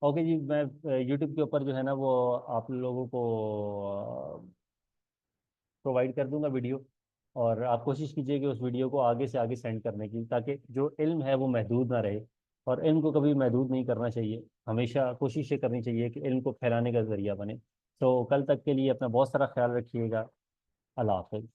ओके जी, मैं यूट्यूब के ऊपर जो है ना वो आप लोगों को प्रोवाइड कर दूंगा वीडियो। और आप कोशिश कीजिए कि उस वीडियो को आगे से आगे सेंड करने की, ताकि जो इल्म है वो महदूद ना रहे। और इल्म को कभी महदूद नहीं करना चाहिए, हमेशा कोशिश ये करनी चाहिए कि इल्म को फैलाने का जरिया बने। तो कल तक के लिए अपना बहुत सारा ख्याल रखिएगा। अल्लाह हाफ़िज़।